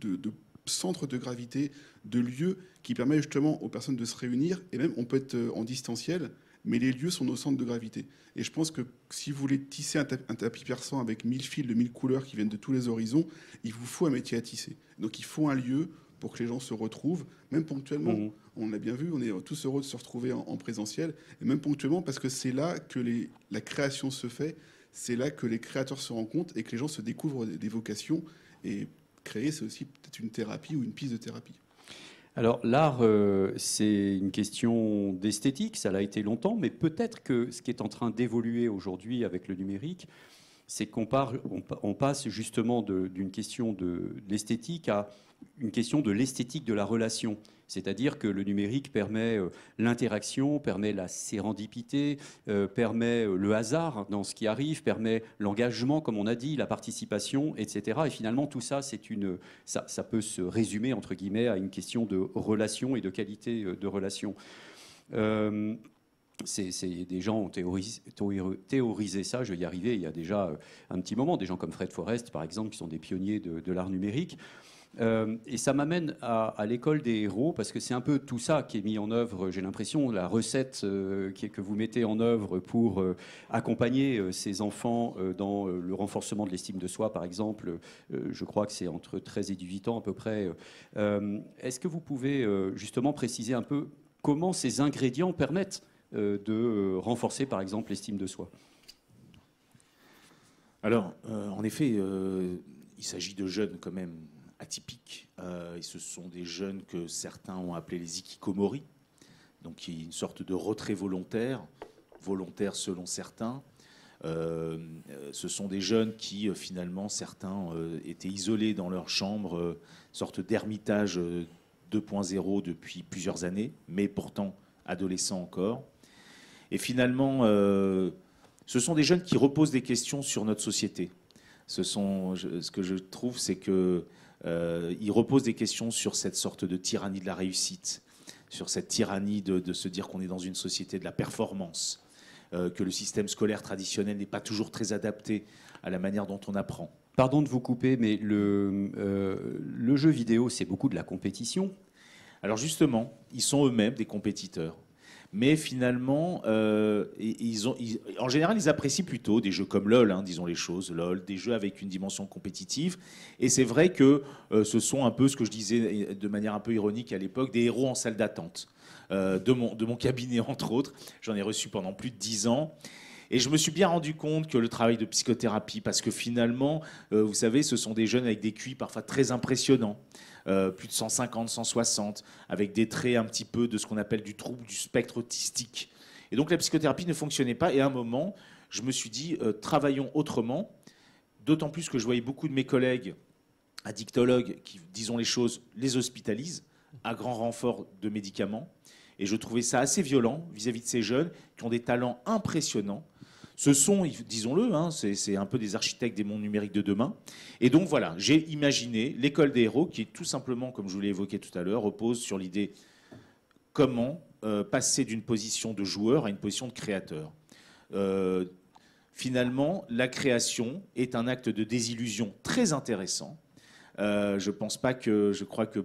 centres de gravité, de lieux qui permettent justement aux personnes de se réunir. Et même, on peut être en distanciel, mais les lieux sont nos centres de gravité. Et je pense que si vous voulez tisser un tapis persan avec 1000 fils de 1000 couleurs qui viennent de tous les horizons, il vous faut un métier à tisser. Donc il faut un lieu pour que les gens se retrouvent, même ponctuellement. On l'a bien vu, on est tous heureux de se retrouver en présentiel, et même ponctuellement, parce que c'est là que la création se fait, c'est là que les créateurs se rencontrent et que les gens se découvrent des vocations. Et créer, c'est aussi peut-être une thérapie ou une piste de thérapie. Alors l'art, c'est une question d'esthétique, ça l'a été longtemps, mais peut-être que ce qui est en train d'évoluer aujourd'hui avec le numérique, c'est qu'on passe justement d'une question de l'esthétique à une question de l'esthétique de la relation. C'est-à-dire que le numérique permet l'interaction, permet la sérendipité, permet le hasard dans ce qui arrive, permet l'engagement, comme on a dit, la participation, etc. Et finalement, tout ça, ça peut se résumer, entre guillemets, à une question de relation et de qualité de relation. Des gens ont théorisé ça, je vais y arriver, il y a déjà un petit moment. Des gens comme Fred Forrest, par exemple, qui sont des pionniers de l'art numérique. Et ça m'amène à l'école des héros, parce que c'est un peu tout ça qui est mis en œuvre, j'ai l'impression, la recette que vous mettez en œuvre pour accompagner ces enfants dans le renforcement de l'estime de soi, par exemple. Je crois que c'est entre 13 et 18 ans à peu près. Est-ce que vous pouvez justement préciser un peu comment ces ingrédients permettent de renforcer, par exemple, l'estime de soi? Alors, en effet, il s'agit de jeunes quand même atypiques. Et ce sont des jeunes que certains ont appelés les hikikomori, donc une sorte de retrait volontaire selon certains. Ce sont des jeunes qui, finalement, certains étaient isolés dans leur chambre, sorte d'ermitage 2.0 depuis plusieurs années, mais pourtant adolescents encore. Et finalement, ce sont des jeunes qui reposent des questions sur notre société. Ce que je trouve, c'est qu'ils reposent des questions sur cette sorte de tyrannie de la réussite, sur cette tyrannie de se dire qu'on est dans une société de la performance, que le système scolaire traditionnel n'est pas toujours très adapté à la manière dont on apprend. Pardon de vous couper, mais le jeu vidéo, c'est beaucoup de la compétition. Alors justement, ils sont eux-mêmes des compétiteurs. Mais finalement, en général, ils apprécient plutôt des jeux comme LOL, disons les choses, LOL, des jeux avec une dimension compétitive. Et c'est vrai que ce sont un peu ce que je disais de manière un peu ironique à l'époque, des héros en salle d'attente de mon cabinet, entre autres. J'en ai reçu pendant plus de 10 ans. Et je me suis bien rendu compte que le travail de psychothérapie, parce que finalement, vous savez, ce sont des jeunes avec des QI parfois très impressionnants, plus de 150, 160, avec des traits un petit peu de ce qu'on appelle du trouble du spectre autistique. Et donc la psychothérapie ne fonctionnait pas. Et à un moment, je me suis dit, travaillons autrement, d'autant plus que je voyais beaucoup de mes collègues addictologues qui, disons les choses, les hospitalisent à grand renfort de médicaments. Et je trouvais ça assez violent vis-à-vis de ces jeunes qui ont des talents impressionnants. Ce sont, disons-le, c'est un peu des architectes des mondes numériques de demain. Et donc voilà, j'ai imaginé l'école des héros qui, tout simplement, comme je vous l'ai évoqué tout à l'heure, repose sur l'idée comment passer d'une position de joueur à une position de créateur. Finalement, la création est un acte de désillusion très intéressant. Je crois que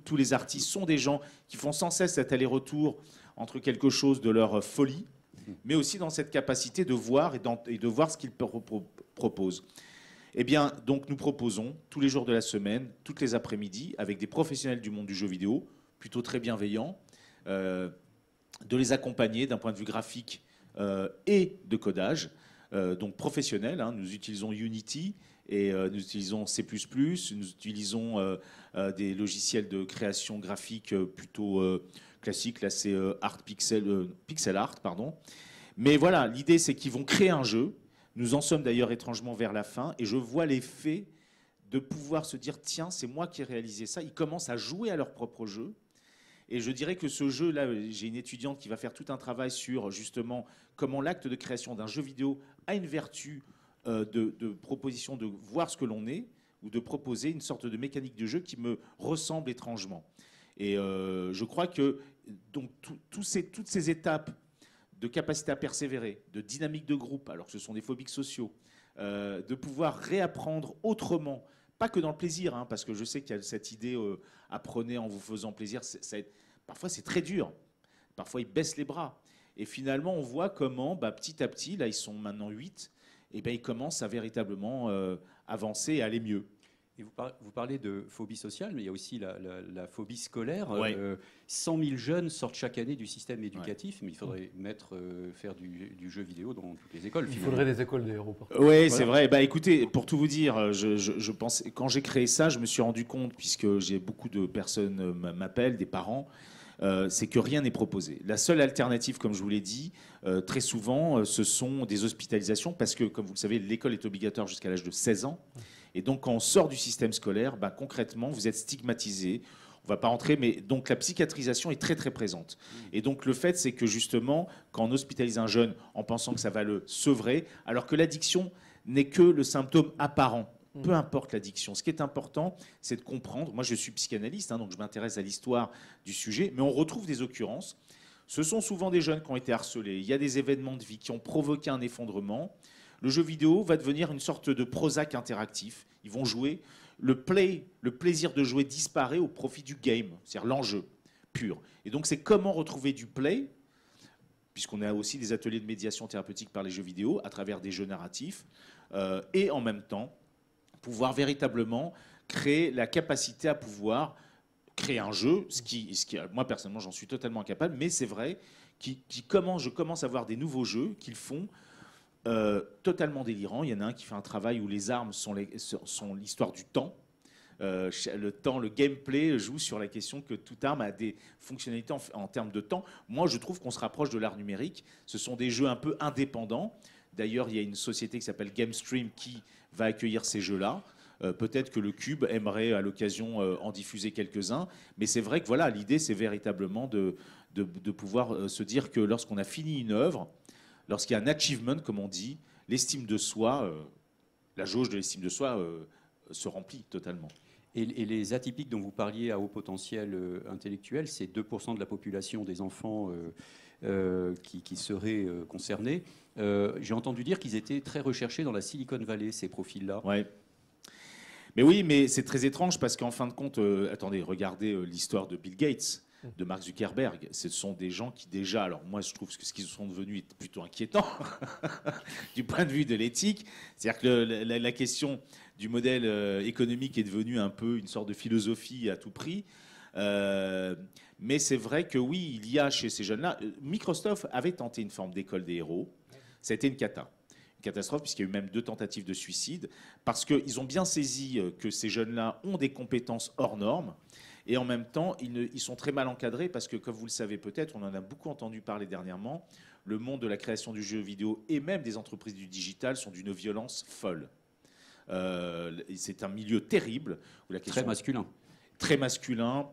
tous les artistes sont des gens qui font sans cesse cet aller-retour entre quelque chose de leur folie, mais aussi dans cette capacité de voir et de voir ce qu'ils proposent. Eh bien, donc nous proposons tous les jours de la semaine, toutes les après-midi, avec des professionnels du monde du jeu vidéo, plutôt très bienveillants, de les accompagner d'un point de vue graphique et de codage, donc professionnels. Nous utilisons Unity. Et nous utilisons C++, nous utilisons des logiciels de création graphique plutôt classiques. Là, c'est Pixel Art, pardon. Mais voilà, l'idée, c'est qu'ils vont créer un jeu. Nous en sommes d'ailleurs étrangement vers la fin. Et je vois l'effet de pouvoir se dire, tiens, c'est moi qui ai réalisé ça. Ils commencent à jouer à leur propre jeu. Et je dirais que ce jeu-là, j'ai une étudiante qui va faire tout un travail sur justement comment l'acte de création d'un jeu vidéo a une vertu de proposition de voir ce que l'on est, ou de proposer une sorte de mécanique de jeu qui me ressemble étrangement. Et je crois que donc, toutes ces étapes de capacité à persévérer, de dynamique de groupe, alors que ce sont des phobiques sociaux, de pouvoir réapprendre autrement, pas que dans le plaisir, hein, parce que je sais qu'il y a cette idée apprenez en vous faisant plaisir, parfois c'est très dur, parfois ils baissent les bras. Et finalement, on voit comment, petit à petit, là ils sont maintenant 8, et ils commencent à véritablement avancer et aller mieux. Et vous parlez de phobie sociale, mais il y a aussi la phobie scolaire. Ouais. 100 000 jeunes sortent chaque année du système éducatif, mais il faudrait faire du jeu vidéo dans toutes les écoles. Il faudrait des écoles des héros. Oui, voilà. C'est vrai. Écoutez, pour tout vous dire, je pense, quand j'ai créé ça, je me suis rendu compte, puisque j'ai beaucoup de personnes m'appellent, des parents, c'est que rien n'est proposé. La seule alternative, comme je vous l'ai dit, très souvent, ce sont des hospitalisations, parce que, comme vous le savez, l'école est obligatoire jusqu'à l'âge de 16 ans. Et donc, quand on sort du système scolaire, concrètement, vous êtes stigmatisé. On ne va pas rentrer, mais donc la psychiatrisation est très, très présente. Et donc, le fait, c'est que justement, quand on hospitalise un jeune en pensant que ça va le sevrer, alors que l'addiction n'est que le symptôme apparent. Peu importe l'addiction. Ce qui est important, c'est de comprendre. Moi, je suis psychanalyste, hein, donc je m'intéresse à l'histoire du sujet, mais on retrouve des occurrences. Ce sont souvent des jeunes qui ont été harcelés. Il y a des événements de vie qui ont provoqué un effondrement. Le jeu vidéo va devenir une sorte de Prozac interactif. Ils vont jouer. Le plaisir de jouer disparaît au profit du game, c'est-à-dire l'enjeu pur. Et donc, c'est comment retrouver du play, puisqu'on a aussi des ateliers de médiation thérapeutique par les jeux vidéo, à travers des jeux narratifs, et en même temps, pouvoir véritablement créer la capacité à pouvoir créer un jeu, ce qui moi, personnellement, j'en suis totalement incapable, mais c'est vrai, je commence à voir des nouveaux jeux qu'ils font totalement délirants. Il y en a un qui fait un travail où les armes sont l'histoire du temps. Le gameplay joue sur la question que toute arme a des fonctionnalités en termes de temps. Moi, je trouve qu'on se rapproche de l'art numérique. Ce sont des jeux un peu indépendants. D'ailleurs, il y a une société qui s'appelle GameStream qui va accueillir ces jeux-là. Peut-être que le Cube aimerait à l'occasion en diffuser quelques-uns. Mais c'est vrai que voilà, l'idée, c'est véritablement de pouvoir se dire que lorsqu'on a fini une œuvre, lorsqu'il y a un achievement, comme on dit, l'estime de soi, la jauge de l'estime de soi se remplit totalement. Et les atypiques dont vous parliez à haut potentiel intellectuel, c'est 2% de la population des enfants qui seraient concernés. J'ai entendu dire qu'ils étaient très recherchés dans la Silicon Valley, ces profils-là. Ouais. Mais oui, mais c'est très étrange parce qu'en fin de compte, attendez, regardez l'histoire de Bill Gates, de Mark Zuckerberg. Ce sont des gens qui déjà, alors moi je trouve que ce qu'ils sont devenus est plutôt inquiétant du point de vue de l'éthique. C'est-à-dire que la question du modèle économique est devenue un peu une sorte de philosophie à tout prix. Mais c'est vrai que oui, il y a chez ces jeunes-là, Microsoft avait tenté une forme d'école des héros. Ça a été une catastrophe, puisqu'il y a eu même 2 tentatives de suicide, parce qu'ils ont bien saisi que ces jeunes-là ont des compétences hors normes, et en même temps, ils sont très mal encadrés, parce que, comme vous le savez peut-être, on en a beaucoup entendu parler dernièrement, le monde de la création du jeu vidéo et même des entreprises du digital sont d'une violence folle. C'est un milieu terrible. Où la question très masculin. Très masculin,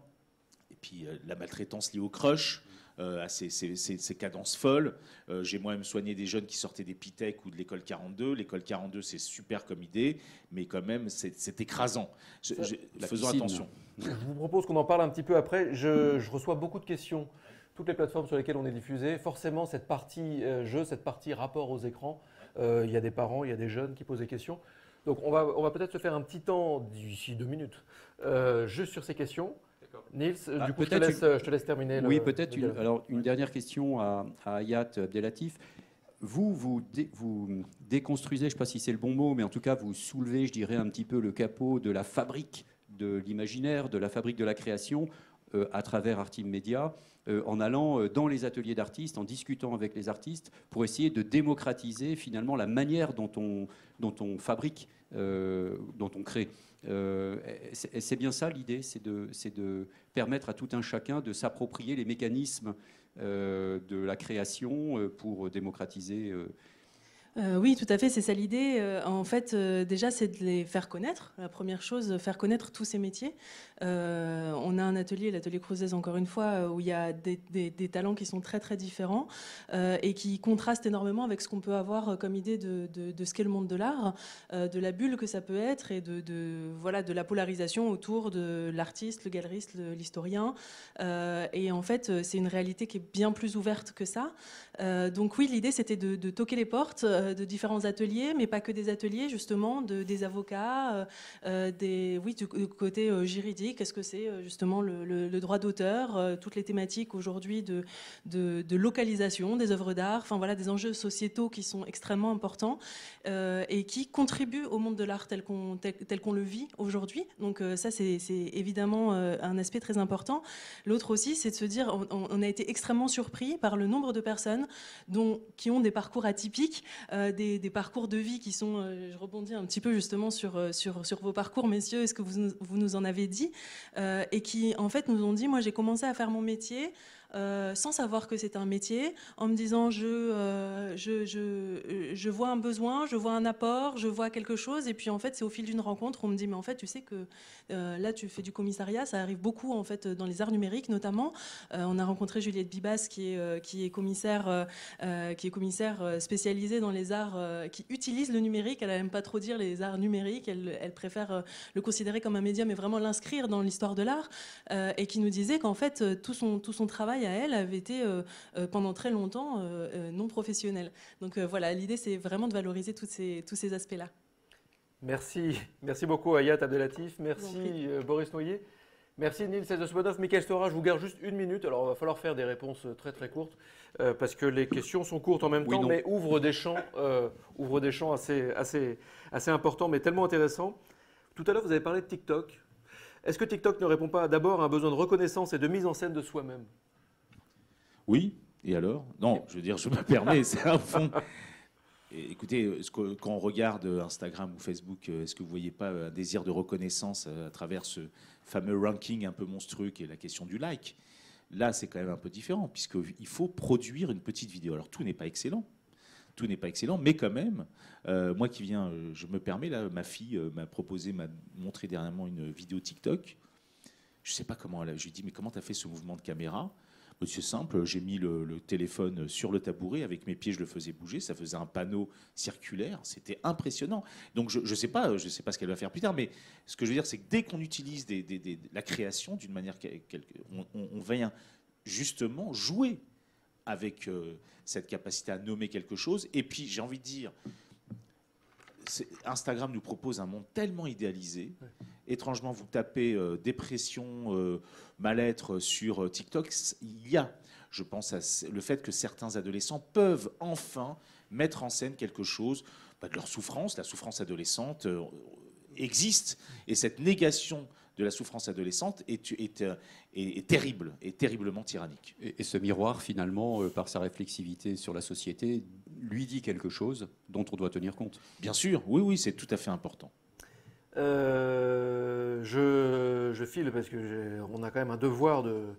et puis la maltraitance liée au crush, à ces cadences folles. J'ai moi-même soigné des jeunes qui sortaient des Pitech ou de l'école 42. L'école 42, c'est super comme idée, mais quand même, c'est écrasant. Faisons attention. Je vous propose qu'on en parle un petit peu après. Je reçois beaucoup de questions. Toutes les plateformes sur lesquelles on est diffusé, forcément, cette partie jeu, cette partie rapport aux écrans, il y a des parents, il y a des jeunes qui posent des questions. Donc, on va peut-être se faire un petit temps, d'ici 2 minutes, juste sur ces questions. Nils, du coup, je te laisse terminer. Oui, peut-être. Une dernière question à Hayat Abdelatif. Vous déconstruisez, je ne sais pas si c'est le bon mot, mais en tout cas, vous soulevez, je dirais, un petit peu le capot de la fabrique de l'imaginaire, de la fabrique de la création, à travers Artim Media, en allant dans les ateliers d'artistes, en discutant avec les artistes, pour essayer de démocratiser finalement la manière dont on fabrique, dont on crée. C'est bien ça l'idée, c'est de permettre à tout un chacun de s'approprier les mécanismes de la création pour démocratiser. Oui, tout à fait, c'est ça l'idée. En fait, déjà, c'est de les faire connaître. La première chose, faire connaître tous ces métiers. On a un atelier, l'atelier Crouzès, encore une fois, où il y a des talents qui sont très, très différents et qui contrastent énormément avec ce qu'on peut avoir comme idée de ce qu'est le monde de l'art, de la bulle que ça peut être et voilà, de la polarisation autour de l'artiste, le galeriste, l'historien. Et en fait, c'est une réalité qui est bien plus ouverte que ça. Donc oui, l'idée, c'était de toquer les portes de différents ateliers, mais pas que des ateliers, justement, des avocats, du côté juridique. Qu'est-ce que c'est justement le droit d'auteur, toutes les thématiques aujourd'hui de localisation des œuvres d'art, enfin voilà, des enjeux sociétaux qui sont extrêmement importants et qui contribuent au monde de l'art tel qu'on le vit aujourd'hui. Donc ça, c'est évidemment un aspect très important. L'autre aussi, c'est de se dire, on a été extrêmement surpris par le nombre de personnes qui ont des parcours atypiques, des parcours de vie qui sont, je rebondis un petit peu justement sur vos parcours, messieurs, est-ce que vous nous en avez dit, et qui en fait nous ont dit, moi j'ai commencé à faire mon métier sans savoir que c'était un métier, en me disant je vois un besoin, je vois un apport, je vois quelque chose, et puis en fait c'est au fil d'une rencontre on me dit mais en fait tu sais que là tu fais du commissariat, ça arrive beaucoup en fait dans les arts numériques notamment. On a rencontré Juliette Bibas qui est commissaire spécialisée dans les arts qui utilise le numérique. Elle n'aime pas trop dire les arts numériques, elle préfère le considérer comme un média mais vraiment l'inscrire dans l'histoire de l'art, et qui nous disait qu'en fait tout son travail à elle avait été pendant très longtemps non professionnel. Donc voilà, l'idée c'est vraiment de valoriser tous ces aspects-là. Merci beaucoup Ayat Abdelatif, merci Boris Noyer, merci Nils Esosmanov, Michael Stora. Je vous garde juste une minute, alors il va falloir faire des réponses très très courtes parce que les questions sont courtes en même temps, mais ouvrent des champs assez importants mais tellement intéressants. Tout à l'heure vous avez parlé de TikTok. Est-ce que TikTok ne répond pas d'abord à un besoin de reconnaissance et de mise en scène de soi-même ? Oui, et alors ? Non, je veux dire, je me permets, c'est au fond. Et écoutez, quand on regarde Instagram ou Facebook, est-ce que vous ne voyez pas un désir de reconnaissance à travers ce fameux ranking un peu monstrueux qui est la question du like ? Là, c'est quand même un peu différent, puisqu'il faut produire une petite vidéo. Alors, tout n'est pas excellent. Tout n'est pas excellent, mais quand même, moi qui viens, je me permets, là, ma fille m'a montré dernièrement une vidéo TikTok. Je ne sais pas comment je lui ai dit, mais comment tu as fait ce mouvement de caméra ? C'est simple, j'ai mis le téléphone sur le tabouret, avec mes pieds je le faisais bouger, ça faisait un panneau circulaire, c'était impressionnant. Donc je sais pas ce qu'elle va faire plus tard, mais ce que je veux dire c'est que dès qu'on utilise la création d'une manière, on vient justement jouer avec cette capacité à nommer quelque chose. Et puis j'ai envie de dire, Instagram nous propose un monde tellement idéalisé. Ouais. Étrangement, vous tapez dépression, mal-être sur TikTok, il y a, je pense, le fait que certains adolescents peuvent enfin mettre en scène quelque chose de leur souffrance. La souffrance adolescente existe, et cette négation de la souffrance adolescente est terrible, et terriblement tyrannique. Et ce miroir, finalement, par sa réflexivité sur la société, lui dit quelque chose dont on doit tenir compte. Bien sûr, oui, c'est tout à fait important. Je file parce qu'on a quand même un devoir de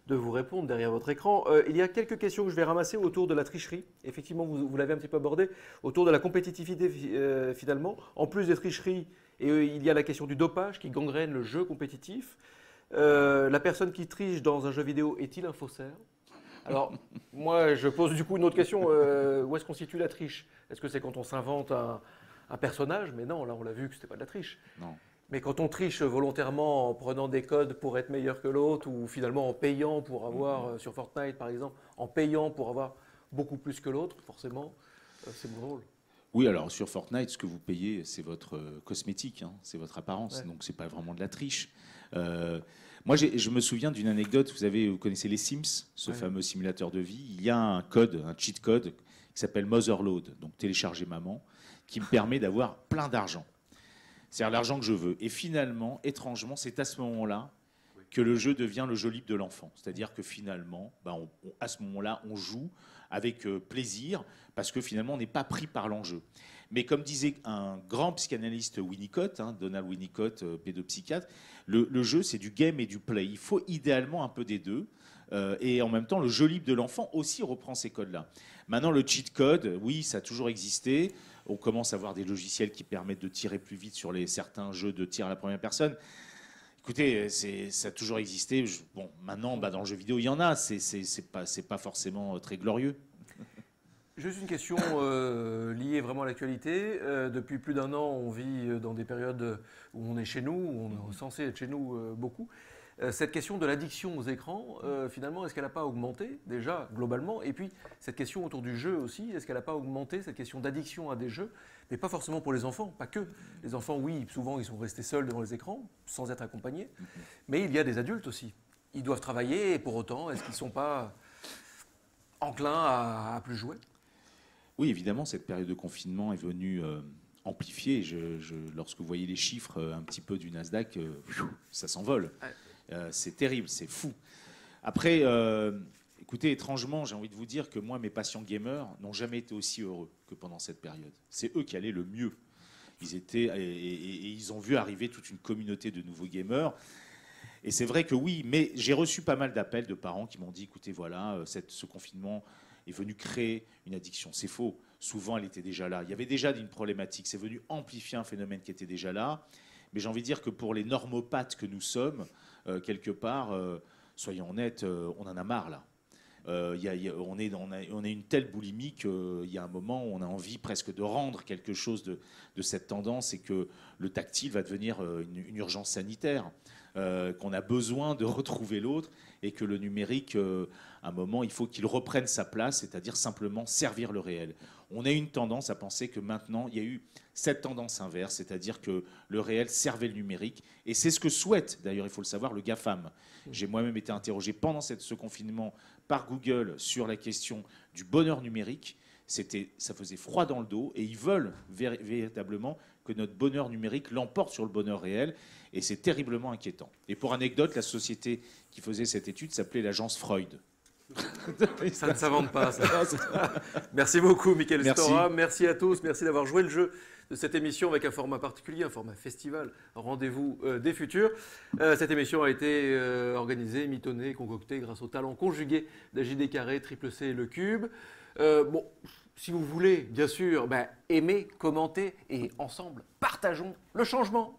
vous répondre derrière votre écran. Il y a quelques questions que je vais ramasser autour de la tricherie. Effectivement, vous l'avez un petit peu abordé, autour de la compétitivité finalement. En plus des tricheries, il y a la question du dopage qui gangrène le jeu compétitif. La personne qui triche dans un jeu vidéo est-il un faussaire ? Alors, moi, je pose du coup une autre question. Où est-ce qu'on situe la triche ? Est-ce que c'est quand on s'invente un personnage ? Mais non, là, on l'a vu que ce n'était pas de la triche. Non. Mais quand on triche volontairement en prenant des codes pour être meilleur que l'autre, ou finalement en payant pour avoir, sur Fortnite par exemple, en payant pour avoir beaucoup plus que l'autre, forcément, c'est mon rôle. Oui, alors sur Fortnite, ce que vous payez, c'est votre cosmétique, hein, c'est votre apparence, donc c'est pas vraiment de la triche. Moi, je me souviens d'une anecdote, vous connaissez les Sims, ce fameux simulateur de vie, il y a un code, un cheat code, qui s'appelle Motherload, donc télécharger maman, qui me permet d'avoir plein d'argent. C'est-à-dire l'argent que je veux. Et finalement, étrangement, c'est à ce moment-là que le jeu devient le jeu libre de l'enfant. C'est-à-dire que finalement, à ce moment-là, on joue avec plaisir parce que finalement, on n'est pas pris par l'enjeu. Mais comme disait un grand psychanalyste Winnicott, Donald Winnicott, pédopsychiatre, le jeu, c'est du game et du play. Il faut idéalement un peu des deux. Et en même temps, le jeu libre de l'enfant aussi reprend ces codes-là. Maintenant, le cheat code, oui, ça a toujours existé. On commence à avoir des logiciels qui permettent de tirer plus vite sur certains jeux de tir à la première personne. Écoutez, ça a toujours existé. Bon, maintenant, dans le jeu vidéo, il y en a. C'est pas forcément très glorieux. Juste une question liée vraiment à l'actualité. Depuis plus d'1 an, on vit dans des périodes où on est chez nous, où on est censé être chez nous beaucoup. Cette question de l'addiction aux écrans, finalement, est-ce qu'elle n'a pas augmenté déjà globalement? Et puis, cette question autour du jeu aussi, est-ce qu'elle n'a pas augmenté, cette question d'addiction à des jeux? Mais pas forcément pour les enfants, pas que. Les enfants, oui, souvent, ils sont restés seuls devant les écrans, sans être accompagnés. Mais il y a des adultes aussi. Ils doivent travailler et pour autant, est-ce qu'ils ne sont pas enclins à plus jouer? Oui, évidemment, cette période de confinement est venue amplifier. Lorsque vous voyez les chiffres un petit peu du Nasdaq, ça s'envole. C'est terrible, c'est fou. Après, écoutez, étrangement, j'ai envie de vous dire que moi, mes patients gamers n'ont jamais été aussi heureux que pendant cette période. C'est eux qui allaient le mieux. Et ils ont vu arriver toute une communauté de nouveaux gamers. Et c'est vrai que oui, mais j'ai reçu pas mal d'appels de parents qui m'ont dit, écoutez, voilà, ce confinement est venu créer une addiction. C'est faux. Souvent, elle était déjà là. Il y avait déjà une problématique. C'est venu amplifier un phénomène qui était déjà là. Mais j'ai envie de dire que pour les normopathes que nous sommes, quelque part, soyons honnêtes, on en a marre là. On est une telle boulimie qu'il y a un moment où on a envie presque de rendre quelque chose de cette tendance et que le tactile va devenir une urgence sanitaire, qu'on a besoin de retrouver l'autre et que le numérique, à un moment, il faut qu'il reprenne sa place, c'est-à-dire simplement servir le réel. On a une tendance à penser que maintenant, il y a eu cette tendance inverse, c'est-à-dire que le réel servait le numérique. Et c'est ce que souhaite, d'ailleurs, il faut le savoir, le GAFAM. J'ai moi-même été interrogé pendant ce confinement par Google sur la question du bonheur numérique. Ça faisait froid dans le dos et ils veulent véritablement que notre bonheur numérique l'emporte sur le bonheur réel. Et c'est terriblement inquiétant. Et pour anecdote, la société qui faisait cette étude s'appelait l'agence Freud. Ça ne s'invente pas, ça. Merci beaucoup, Mickaël Stora. Merci à tous. Merci d'avoir joué le jeu de cette émission avec un format particulier, un format festival. Rendez-vous des futurs. Cette émission a été organisée, mitonnée, concoctée grâce au talent conjugué d'AJD Carré, Triple C et Le Cube. Bon, si vous voulez, bien sûr, aimez, commentez et ensemble, partageons le changement.